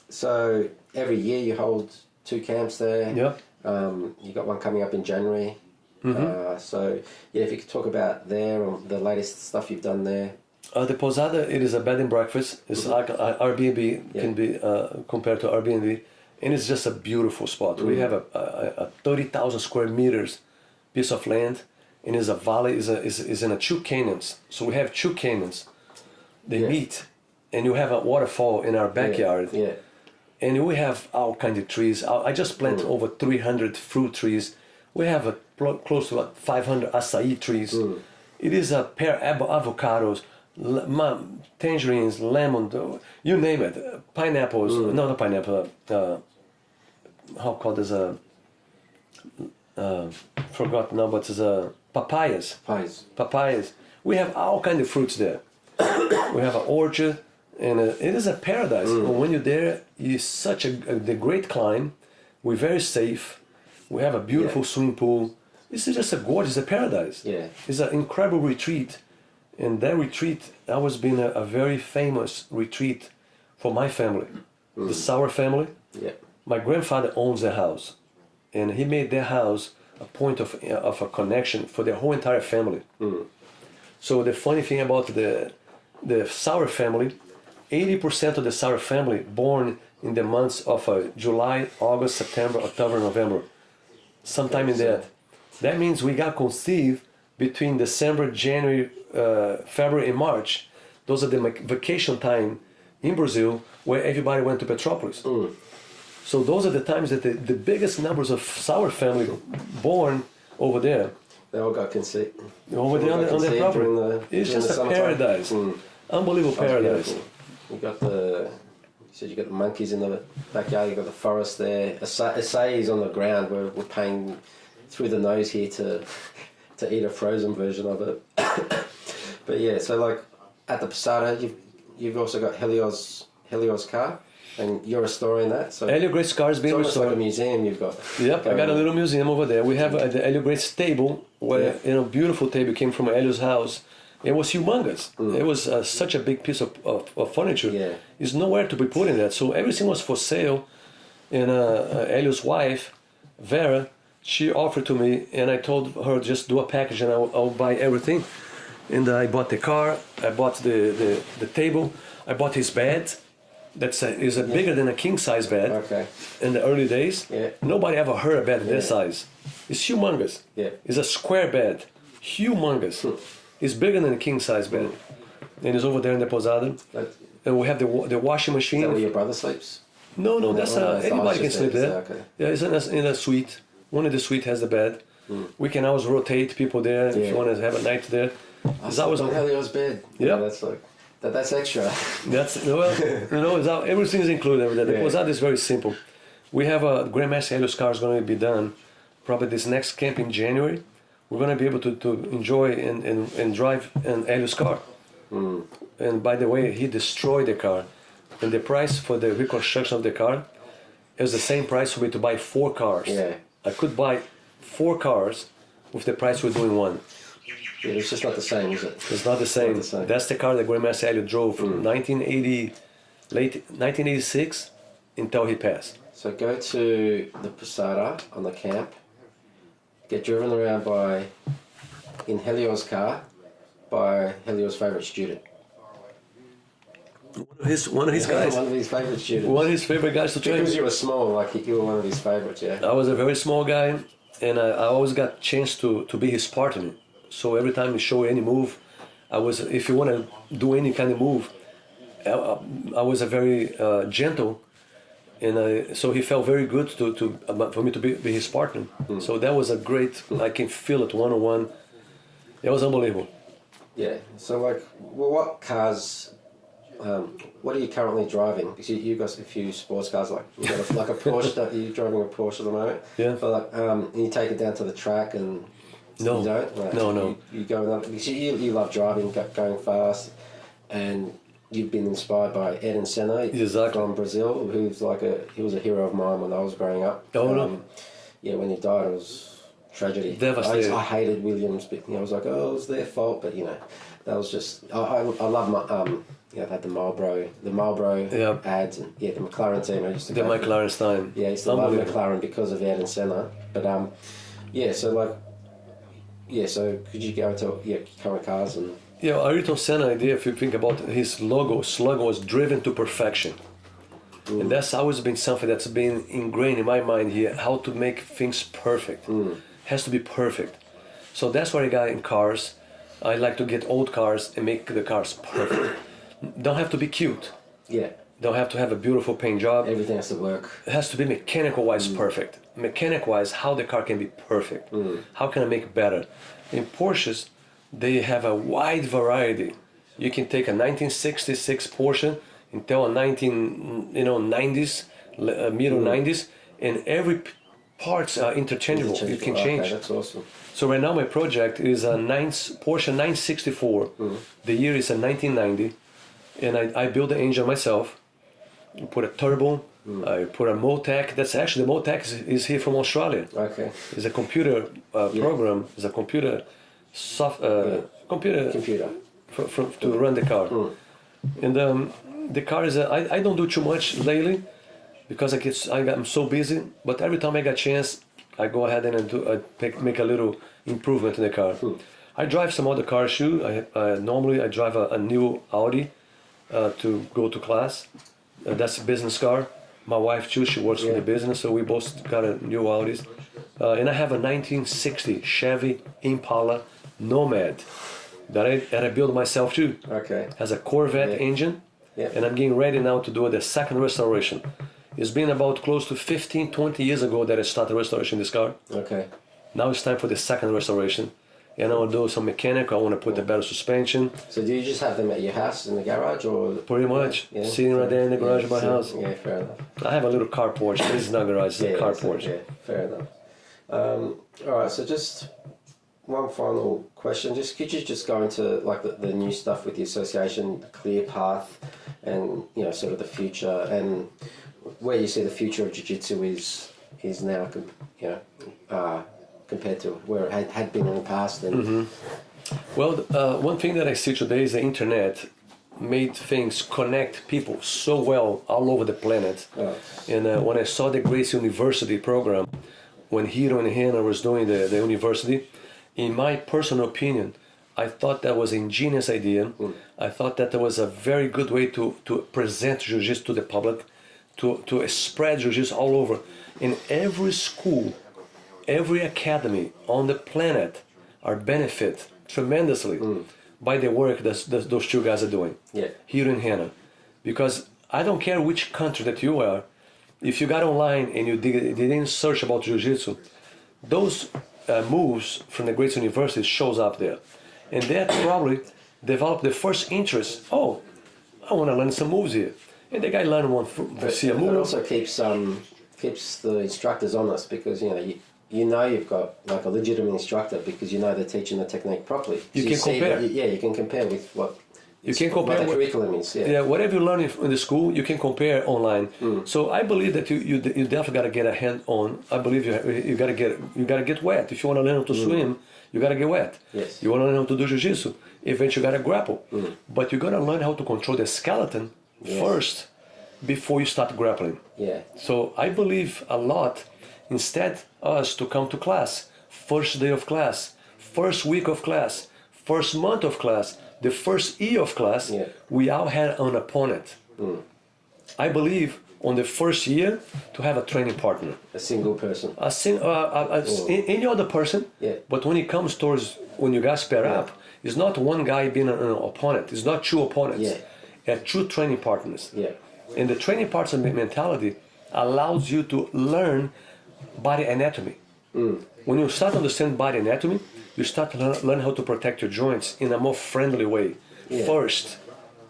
So every year you hold 2 camps there. Yep. You got one coming up in January. So yeah, if you could talk about there or the latest stuff you've done there. The Posada, it is a bed and breakfast. It's like Airbnb can be compared to Airbnb, and it's just a beautiful spot. We have a 30,000 square meters piece of land, and is a valley. Is in a 2 canyons. So we have 2 canyons. They meet, and you have a waterfall in our backyard. Yeah. And we have all kinds of trees. I just planted over 300 fruit trees. We have close to 500 acai trees. It is a pair of avocados, tangerines, lemon, you name it. Pineapples, no, not pineapple. How called is forgot now, but it's papayas. Papayas. We have all kinds of fruits there. We have an orchard, and it is a paradise. And when you're there, it's such the great climb. We're very safe. We have a beautiful swimming pool. This is just a gorgeous, a paradise. Yeah. It's an incredible retreat. And that retreat, that was being a very famous retreat for my family, the Sauer family. Yeah. My grandfather owns the house, and he made their house a point of a connection for their whole entire family. So the funny thing about the Sauer family, 80% of the Sauer family born in the months of July, August, September, October, November, sometime in that. That means we got conceived between December, January, February, and March. Those are the vacation time in Brazil where everybody went to Petropolis. So those are the times that the biggest numbers of Sauer family born over there. They all got conceived. Over there on their property. It's just a paradise. Unbelievable paradise. You got you said you got the monkeys in the backyard, you got the forest there. Acai on the ground. We're paying through the nose here to eat a frozen version of it. But yeah, so like at the Posada, you've also got Helios car, and you're restoring that. So Helio Gracie car is being restored. Like a museum you've got. Yep, I got a little museum over there. We have the Helio Gracie table, where beautiful table came from Helio's house. It was humongous. It was such a big piece of furniture. Yeah. It's nowhere to be put in that. So everything was for sale. And Helio's wife, Vera, she offered to me, and I told her just do a package and I'll buy everything. And I bought the car, I bought the table, I bought his bed. That's bigger than a king size bed. Okay. In the early days, nobody ever heard a bed this size. It's humongous. Yeah. It's a square bed, humongous. It's bigger than a king size bed, and it's over there in the Posada. And we have the washing machine. Is that where your brother sleeps? No, that's anybody can sleep there. Okay. Yeah, it's in a suite. One of the suite has the bed. We can always rotate people there if you want to have a night there. It's always on Helio's bed. Yeah, that's like. That's extra. That's, well, everything is included. The Posada is very simple. We have a Grandmaster Helios car is going to be done probably this next camp in January. We're going to be able to enjoy and drive an Helios car. And by the way, he destroyed the car. And the price for the reconstruction of the car is the same price for me to buy 4 cars. Yeah. I could buy 4 cars with the price we're doing one. Yeah, it's just not the same, is it? It's not the same. That's the car that Grandmaster Helio drove from late 1986 until he passed. So go to the Posada on the camp, get driven around in Helios' car by Helios' favourite student. One of his guys. One of his favourite students. One of his favourite guys to train. Because you were small, like you were one of his favourites, yeah? I was a very small guy, and I always got a chance to be his partner. So every time he showed any move, if you want to do any kind of move, I was a very gentle, and so he felt very good for me to be his partner. So that was a great, I can feel it one-on-one. It was unbelievable. Yeah, so what cars, what are you currently driving? Because you've got a few sports cars, you've got a Porsche, you're driving a Porsche at the moment. Yeah. But you take it down to the track and... No. You don't? No. You go another, because you love driving, going fast, and you've been inspired by Ayrton Senna from Brazil, who's he was a hero of mine when I was growing up. Yeah, when he died, it was tragedy. Devastating. I hated Williams, but I was like, oh, it was their fault, but that was just. I love my I had the Marlboro ads, and the McLaren team. I used to. The McLaren's time. Yeah, I used to love McLaren because of Ayrton Senna, but so could you go into current cars and... Yeah, Ayrton Senna idea, if you think about his slogan was driven to perfection. And that's always been something that's been ingrained in my mind here, how to make things perfect. Has to be perfect. So that's what I got in cars. I like to get old cars and make the cars perfect. Don't have to be cute. Yeah. Don't have to have a beautiful paint job. Everything has to work. It has to be mechanical-wise perfect. Mechanic-wise, how the car can be perfect. How can I make it better? In Porsches, they have a wide variety. You can take a 1966 Porsche until a 1990s, middle 90s, and every parts are interchangeable. You can change. Okay, that's awesome. So right now my project is a Porsche 964. The year is a 1990, and I built the engine myself. Put a turbo. I put a Motec. That's actually, the Motec is here from Australia. Okay. It's a computer program. It's a computer computer to run the car. And the car is I don't do too much lately because I'm so busy. But every time I get a chance, I go ahead and make a little improvement in the car. I drive some other cars too. Normally I drive a new Audi to go to class. That's a business car. My wife too, she works for the business, so we both got a new Audis. And I have a 1960 Chevy Impala Nomad that I built myself too. Okay. Has a Corvette engine, and I'm getting ready now to do the second restoration. It's been about close to 15-20 years ago that I started restoration this car. Okay. Now it's time for the second restoration. And I want to do some mechanic. I want to put the better suspension. So do you just have them at your house in the garage, or...? Pretty much. Sitting right there in the garage of my house. Yeah, fair enough. I have a little carport. This is not a garage, it's a carport. Yeah, fair enough. Alright, so just one final question. Could you just go into the new stuff with the association, the clear path, and sort of the future, and where you see the future of Jiu-Jitsu is now, compared to where it had been in the past. And Well, one thing that I see today is the internet made things connect people so well all over the planet. And when I saw the Gracie University program, when Hiro and Hannah was doing the university, in my personal opinion, I thought that was an ingenious idea. I thought that was a very good way to present Jiu-Jitsu to the public, to spread Jiu-Jitsu all over. In every school, every academy on the planet are benefit tremendously by the work that those two guys are doing. Hiro and Hannah. Because I don't care which country that you are, if you got online and you didn't search about Jiu-Jitsu, those moves from the Gracie University shows up there. And that probably developed the first interest. Oh, I want to learn some moves here. And the guy learned one see a It move. also keeps the instructors honest, because you know you've got like a legitimate instructor because you know they're teaching the technique properly. You can compare. You can compare with what You can compare what the curriculum is. Yeah. Whatever you learn in the school, you can compare online. So I believe that you definitely got to get a hand on. I believe you got to get wet. If you want to learn how to swim, you got to get wet. Yes. You want to learn how to do jiu-jitsu, eventually you got to grapple. But you got to learn how to control the skeleton first before you start grappling. Yeah. So I believe a lot. Instead us to come to class, first day of class, first week of class, first month of class, the first year of class, we all had an opponent. I believe on the first year to have a training partner. A single person. Any other person. Yeah. But when it comes towards when you guys pair up, it's not one guy being an opponent. It's not two opponents. True training partners. Yeah. And the training partner mentality allows you to learn body anatomy. When you start to understand body anatomy, you start to learn how to protect your joints in a more friendly way first,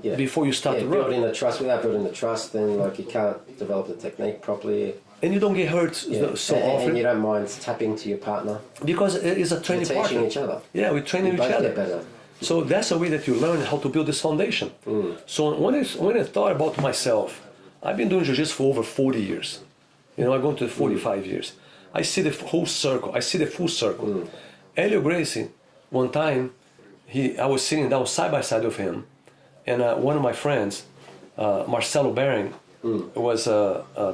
before you start to run. Building the trust. Without building the trust, then like you can't develop the technique properly. And you don't get hurt so often. And you don't mind tapping to your partner. Because it is a training partner. Teaching each other. Yeah, we're training each other. Get better. So that's a way that you learn how to build this foundation. So when I thought about myself, I've been doing jiu-jitsu for over 40 years. I'm going to 45 years. I see the whole circle. I see the full circle. Helio Gracie, one time, I was sitting down side by side with him, and one of my friends, Marcelo Bering, was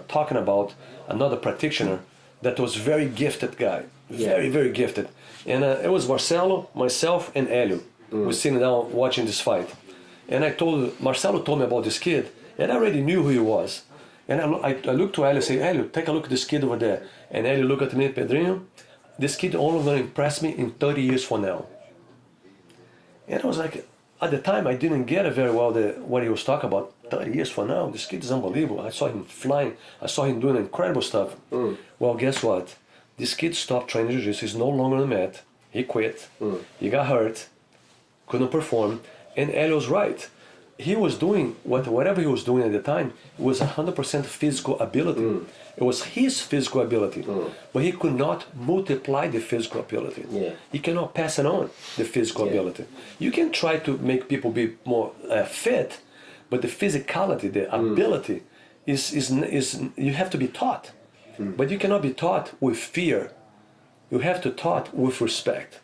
talking about another practitioner that was very gifted guy, very, very gifted. And it was Marcelo, myself, and Helio. We were sitting down watching this fight. And Marcelo told me about this kid, and I already knew who he was. And I looked to Helio and said, Helio, take a look at this kid over there. And Helio looked at me, Pedrinho, this kid only going to impress me in 30 years from now. And I was like, at the time, I didn't get it very well what he was talking about. 30 years from now, this kid is unbelievable. I saw him flying. I saw him doing incredible stuff. Well, guess what? This kid stopped training jiu-jitsu. He's no longer on the mat. He quit. He got hurt. Couldn't perform. And Helio was right. He was doing whatever he was doing at the time. It was 100% physical ability. It was his physical ability, but he could not multiply the physical ability. He cannot pass it on, the physical ability. You can try to make people be more fit, but the physicality, the ability, is you have to be taught. But you cannot be taught with fear. You have to taught with respect.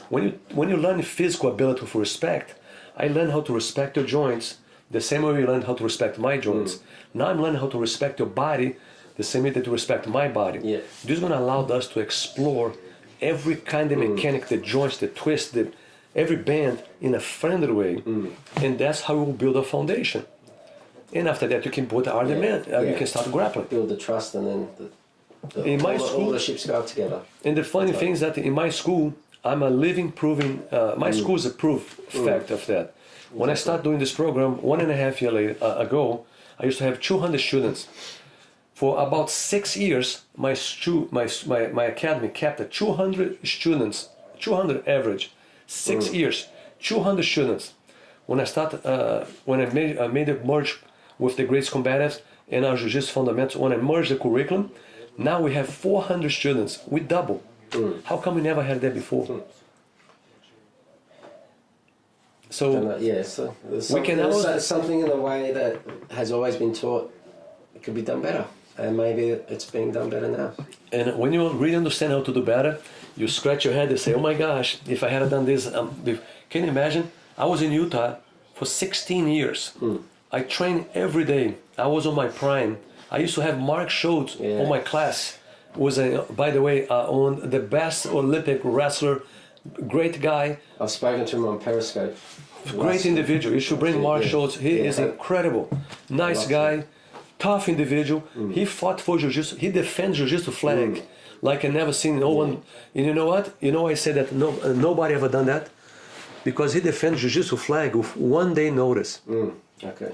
When you learn physical ability with respect, I learned how to respect your joints the same way you learned how to respect my joints. Now I'm learning how to respect your body the same way that you respect my body. This is going to allow us to explore every kind of mechanic, the joints, the twist, every bend in a friendly way. And that's how we will build a foundation. And after that, you can put the argument, you can start grappling. Build the trust, and then all the ships go together. And the funny thing is that in my school, I'm a living, proving, my school is a proof fact of that. When I started doing this program 1.5 years ago, I used to have 200 students. For about 6 years, my academy kept at 200 students, 200 average, 6 years, 200 students. When I started, when I made a merge with the Gracie Combatives and our Jiu-Jitsu fundamentals, when I merged the curriculum, now we have 400 students. We double. How come we never had that before? So we can there's something in the way that has always been taught. It could be done better, and maybe it's being done better now. And when you really understand how to do better, you scratch your head and say, "Oh my gosh, if I had done this." Can you imagine? I was in Utah for 16 years. I trained every day. I was on my prime. I used to have Mark Schultz on my class. Was by the way, on the best Olympic wrestler, great guy. I've spoken to him on Periscope. Great individual. You should bring Mark Schultz. He is incredible. Nice guy, tough individual. He fought for Jiu-Jitsu. He defends Jiu-Jitsu flag like I never seen no one. And you know what? You know I said that nobody ever done that? Because he defends Jiu-Jitsu flag with 1 day notice. Okay.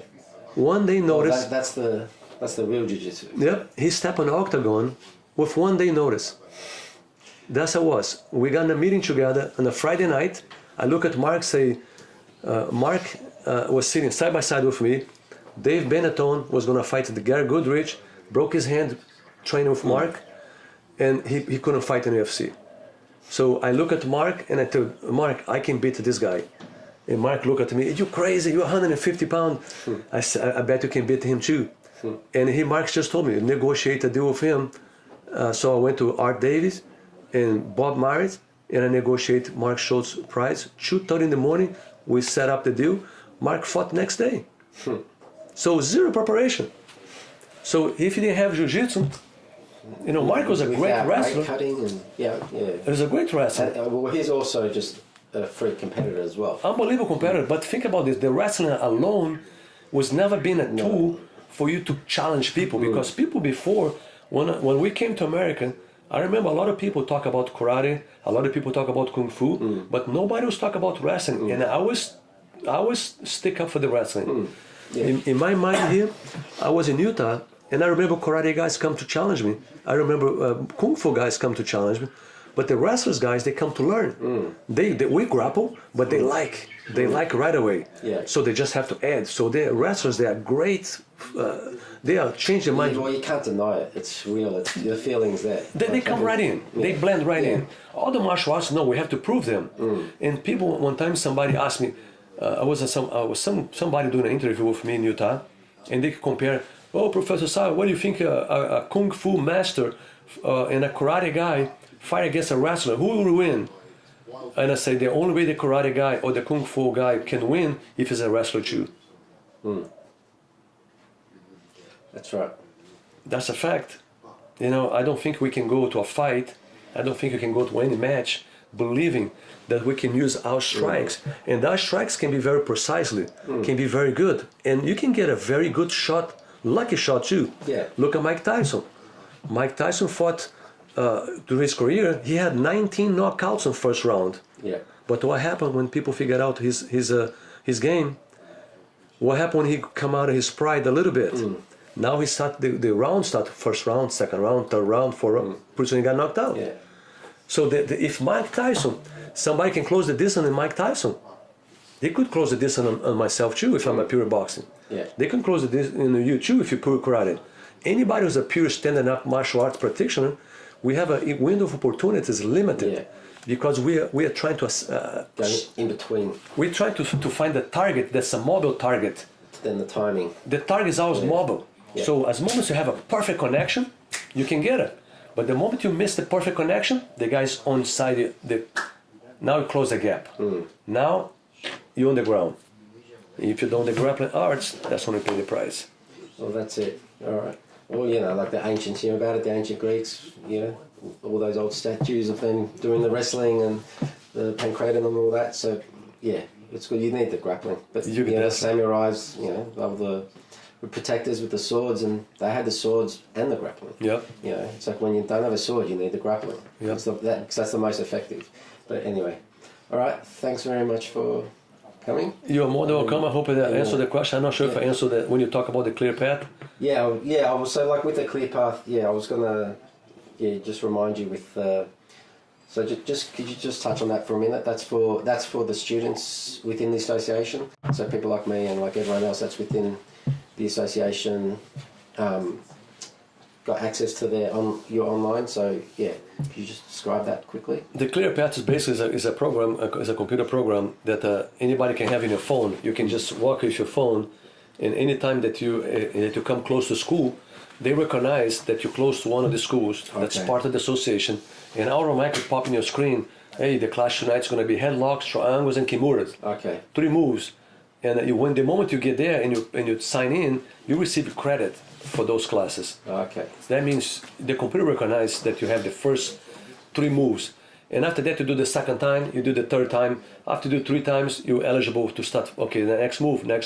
1 day notice. That's the real Jiu-Jitsu. Yep. He stepped on the octagon with 1 day notice. That's how it was. We got in a meeting together on a Friday night. I look at Mark, say, Mark, was sitting side by side with me. Dave Benetton was going to fight the Gary Goodrich, broke his hand training with Mark, and he couldn't fight in UFC. So I look at Mark and I tell Mark, I can beat this guy. And Mark looked at me, you crazy, you're 150 pounds. I said, I bet you can beat him too. And Mark just told me, negotiate a deal with him. So I went to Art Davis and Bob Myers, and I negotiate Mark Schultz price. 2:30 in the morning, we set up the deal. Mark fought next day. So zero preparation. So if he didn't have jiu-jitsu, Mark was a great wrestler. Cutting and, He was a great wrestler. Well, he's also just a freak competitor as well. Unbelievable competitor. But think about this, the wrestling alone was never been a tool for you to challenge people, because people before, when we came to America, I remember a lot of people talk about karate, a lot of people talk about kung fu, but nobody was talk about wrestling. And I always stick up for the wrestling. In my mind here, I was in Utah, and I remember karate guys come to challenge me. I remember kung fu guys come to challenge me. But the wrestlers guys, they come to learn. We grapple, but they like right away. Yeah. So they just have to add. So the wrestlers, they are great. They are changing mind. Well, you can't deny it. It's real. It's the feelings there. They come right in. They blend right in. All the martial arts, no, we have to prove them. And people, one time somebody asked me, somebody doing an interview with me in Utah, and they compare, Professor Sauer, what do you think a kung fu master and a karate guy fight against a wrestler? Who will win? And I say the only way the karate guy or the kung fu guy can win if he's a wrestler too. That's right. That's a fact. I don't think we can go to a fight. I don't think we can go to any match believing that we can use our strikes. And our strikes can be very precisely, can be very good. And you can get a very good shot, lucky shot too. Yeah. Look at Mike Tyson. Mike Tyson fought through his career, he had 19 knockouts in first round. Yeah. But what happened when people figured out his game? What happened when he come out of his pride a little bit? Now he start the round start, first round, second round, third round, fourth round. Pretty soon he got knocked out. Yeah. So if Mike Tyson, somebody can close the distance in Mike Tyson, they could close the distance on myself too if I'm a pure boxing. Yeah. They can close the distance in you too if you're pure karate. Anybody who's a pure standing up martial arts practitioner, we have a window of opportunity is limited. Yeah. Because we are trying to in between. We're trying to find a target that's a mobile target. Then the timing. The target is always mobile. Yeah. So as long as you have a perfect connection, you can get it. But the moment you miss the perfect connection, the guy's on side. Now you close the gap. Now you're on the ground. If you don't the grappling arts, that's when you pay the price. Well, that's it. All right. Well, like the ancients, about it, the ancient Greeks, all those old statues of them doing the wrestling and the pancratum and all that. So, yeah, it's good. You need the grappling. But, the samurais, of the protectors with the swords, and they had the swords and the grappling. Yeah. It's like when you don't have a sword, you need the grappling. Yeah. Because that's the most effective. But anyway, all right. Thanks very much for coming. You're more than welcome. I hope that answered the question. I'm not sure if I answered that when you talk about the clear path. Yeah. I was so like with the clear path. Yeah, I was gonna just remind you with. So just could you just touch on that for a minute? That's for the students within the association. So people like me and like everyone else that's within the association got access to your online. So yeah, could you just describe that quickly? The Clear Path is basically is a program, is a computer program that anybody can have in your phone. You can just walk with your phone, and anytime that you come close to school, they recognize that you're close to one of the schools. That's part of the association, and automatically pop in your screen. Hey, the class tonight is going to be headlocks, triangles, and kimuras. Okay. 3 moves, and when the moment you get there and you sign in, you receive credit for those classes. Okay. That means the computer recognizes that you have the first 3 moves. And after that, you do the second time, you do the third time. After you do 3 times, you're eligible to start, the next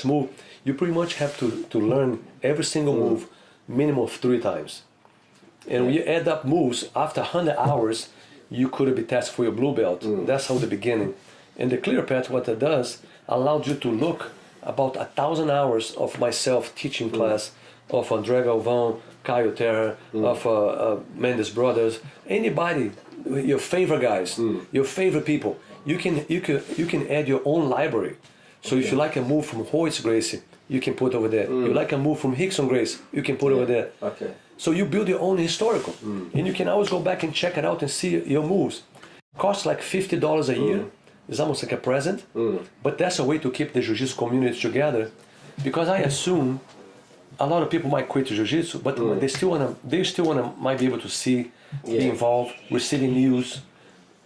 move. You pretty much have to learn every single move minimum of 3 times. And when you add up moves, after 100 hours, you could be tested for your blue belt. That's how the beginning. And the Clear Path, what it does, allows you to look about 1,000 hours of myself teaching class, of André Galvão, Caio Terra, of Mendes Brothers, anybody, your favorite guys, your favorite people. You can add your own library. So if you like a move from Helio Gracie, you can put over there. You like a move from Rickson Gracie, you can put over there. Okay. So you build your own historical, and you can always go back and check it out and see your moves. Costs like $50 a year. It's almost like a present, but that's a way to keep the Jiu-Jitsu community together, because I assume a lot of people might quit Jiu-Jitsu, but they still wanna might be able to see, be involved, receiving news,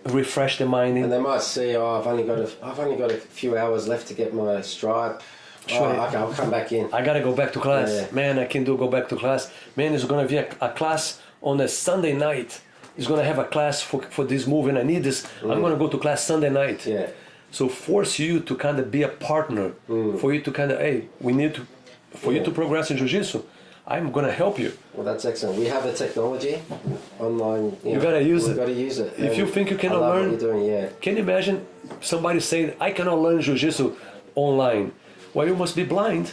refresh their mind. And they might see, I've only got a few hours left to get my stripe. Sure. Okay, I'll come back in. I gotta go back to class. Yeah. Man, I can go back to class. Man, there's gonna be a class on a Sunday night. He's gonna have a class for this move, and I need this. I'm gonna go to class Sunday night. Yeah. So force you to kind of be a partner, for you to kind of, hey, we need to, for you to progress in Jiu-Jitsu. I'm gonna help you. Well, that's excellent. We have the technology online. You gotta use it. We've got to use it. If you think you I cannot love learn, what you're doing, yeah. can you imagine somebody saying, I cannot learn Jiu-Jitsu online? Well, you must be blind,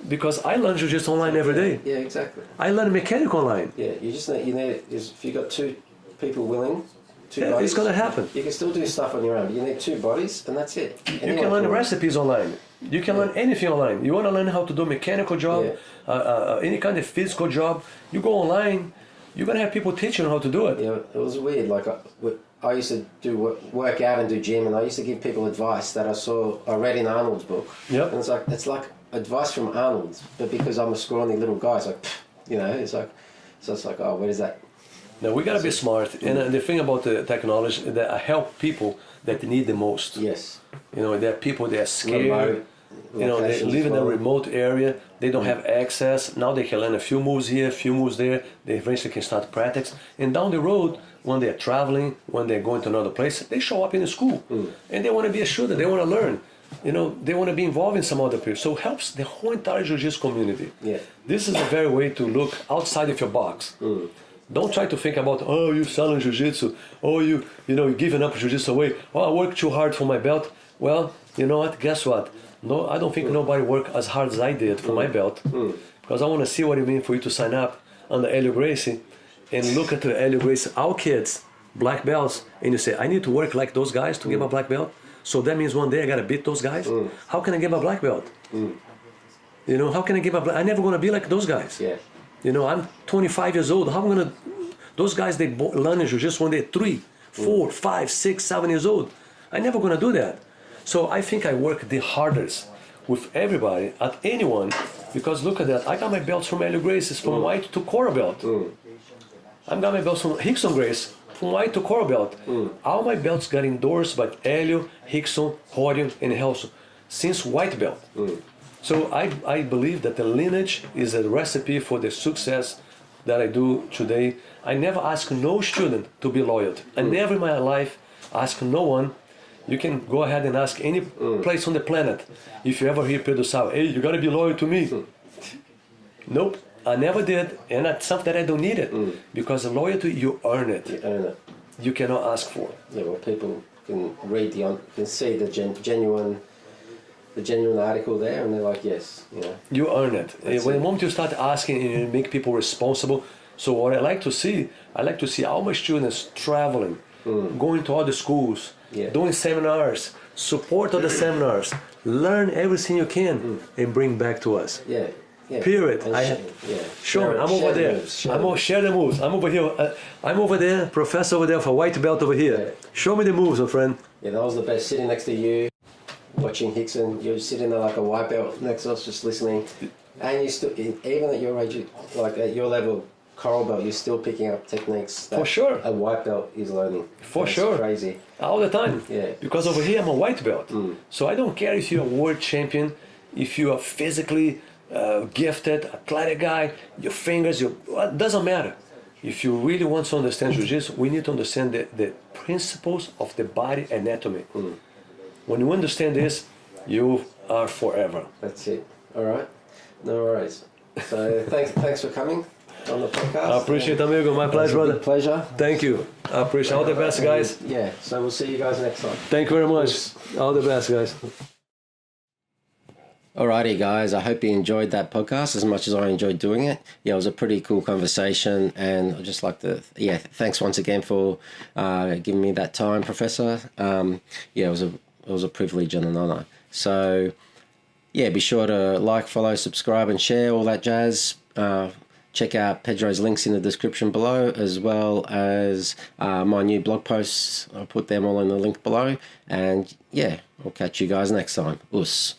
because I learn Jiu-Jitsu online every day. Yeah, exactly. I learn mechanic online. Yeah, you need if you got two people willing, Yeah, bodies, it's gonna happen. You can still do stuff on your own. You need two bodies, and that's it. You can learn recipes online. You can learn anything online. You want to learn how to do a mechanical job, any kind of physical job, you go online, you're going to have people teaching you how to do it. Yeah, it was weird. Like I used to work out and do gym, and I used to give people advice that I read in Arnold's book. Yep. And it's like advice from Arnold, but because I'm a scrawny little guy, it's like, it's like, oh, where is that? Now we got to be smart, and the thing about the technology that I help people that need the most. Yes. There are people that are scared. Remote They live in a remote area. They don't have access. Now they can learn a few moves here, a few moves there. They eventually can start practice. And down the road, when they're traveling, when they're going to another place, they show up in the school, and they want to be a student. They want to learn. They want to be involved in some other people. So it helps the whole entire Jiu-Jitsu community. Yeah. This is a very way to look outside of your box. Don't try to think about, oh, you're selling Jiu-Jitsu. Oh, you're giving up Jiu-Jitsu away. Oh, I worked too hard for my belt. Well, you know what? Guess what? No, I don't think nobody worked as hard as I did for my belt. Because I want to see what it means for you to sign up under Helio Gracie and look at the Helio Gracie, our kids, black belts, and you say, I need to work like those guys to get my black belt. So that means one day I got to beat those guys. How can I get my black belt? How can I get my black? I'm never going to be like those guys. Yeah. I'm 25 years old. How am I going to... Those guys, they learn in Jiu-Jitsu when they're 3, 4, 5, 6, 7 years old. I'm never going to do that. So I think I work the hardest with everybody, at anyone, because look at that. I got my belts from Helio Gracie, from white to coral belt. I got my belts from Rickson Gracie, from white to coral belt. All my belts got endorsed by Helio, Rickson, Helio, and Helios since white belt. So I believe that the Lineage is a recipe for the success that I do today. I never ask no student to be loyal. I never in my life ask no one. You can go ahead and ask any place on the planet. If you ever hear Pedro Sauer, hey, you gotta be loyal to me. Nope, I never did, and that's something that I don't need it. Because the loyalty, you earn it. You earn it. You cannot ask for it. Yeah, well, people can read can see the genuine article there, and they're like, yes, You earn it. When the moment you start asking and you make people responsible. So what I like to see all my students traveling, going to other schools, doing seminars, support other seminars, learn everything you can, and bring back to us. Yeah. Period. Sure. I'm over there. Share the moves. I'm over here. I'm over there, professor over there for white belt over here. Yeah. Show me the moves, my friend. Yeah, that was the best. Sitting next to you, watching Rickson, you're sitting there like a white belt next to us, just listening. And you still, even at your age, like at your level, coral belt, you're still picking up techniques that For sure. a white belt is learning. For That's sure. Crazy. All the time. Yeah. Because over here I'm a white belt. So I don't care if you're a world champion, if you are physically gifted, athletic guy, your fingers, it doesn't matter. If you really want to understand Jiu-Jitsu, we need to understand the principles of the body anatomy. When you understand this, you are forever. That's it. All right. No worries. So thanks for coming on the podcast. I appreciate it, amigo. My pleasure, brother. Pleasure. Thank you. I appreciate all the best, guys. Yeah. So we'll see you guys next time. Thank you very much. All the best, guys. Alrighty, guys. I hope you enjoyed that podcast as much as I enjoyed doing it. Yeah, it was a pretty cool conversation, and I'd just like to, thanks once again for giving me that time, Professor. It was a privilege and an honor. So yeah, be sure to like, follow, subscribe, and share, all that jazz. Check out Pedro's links in the description below, as well as my new blog posts. I'll put them all in the link below. And yeah, I'll catch you guys next time. Us.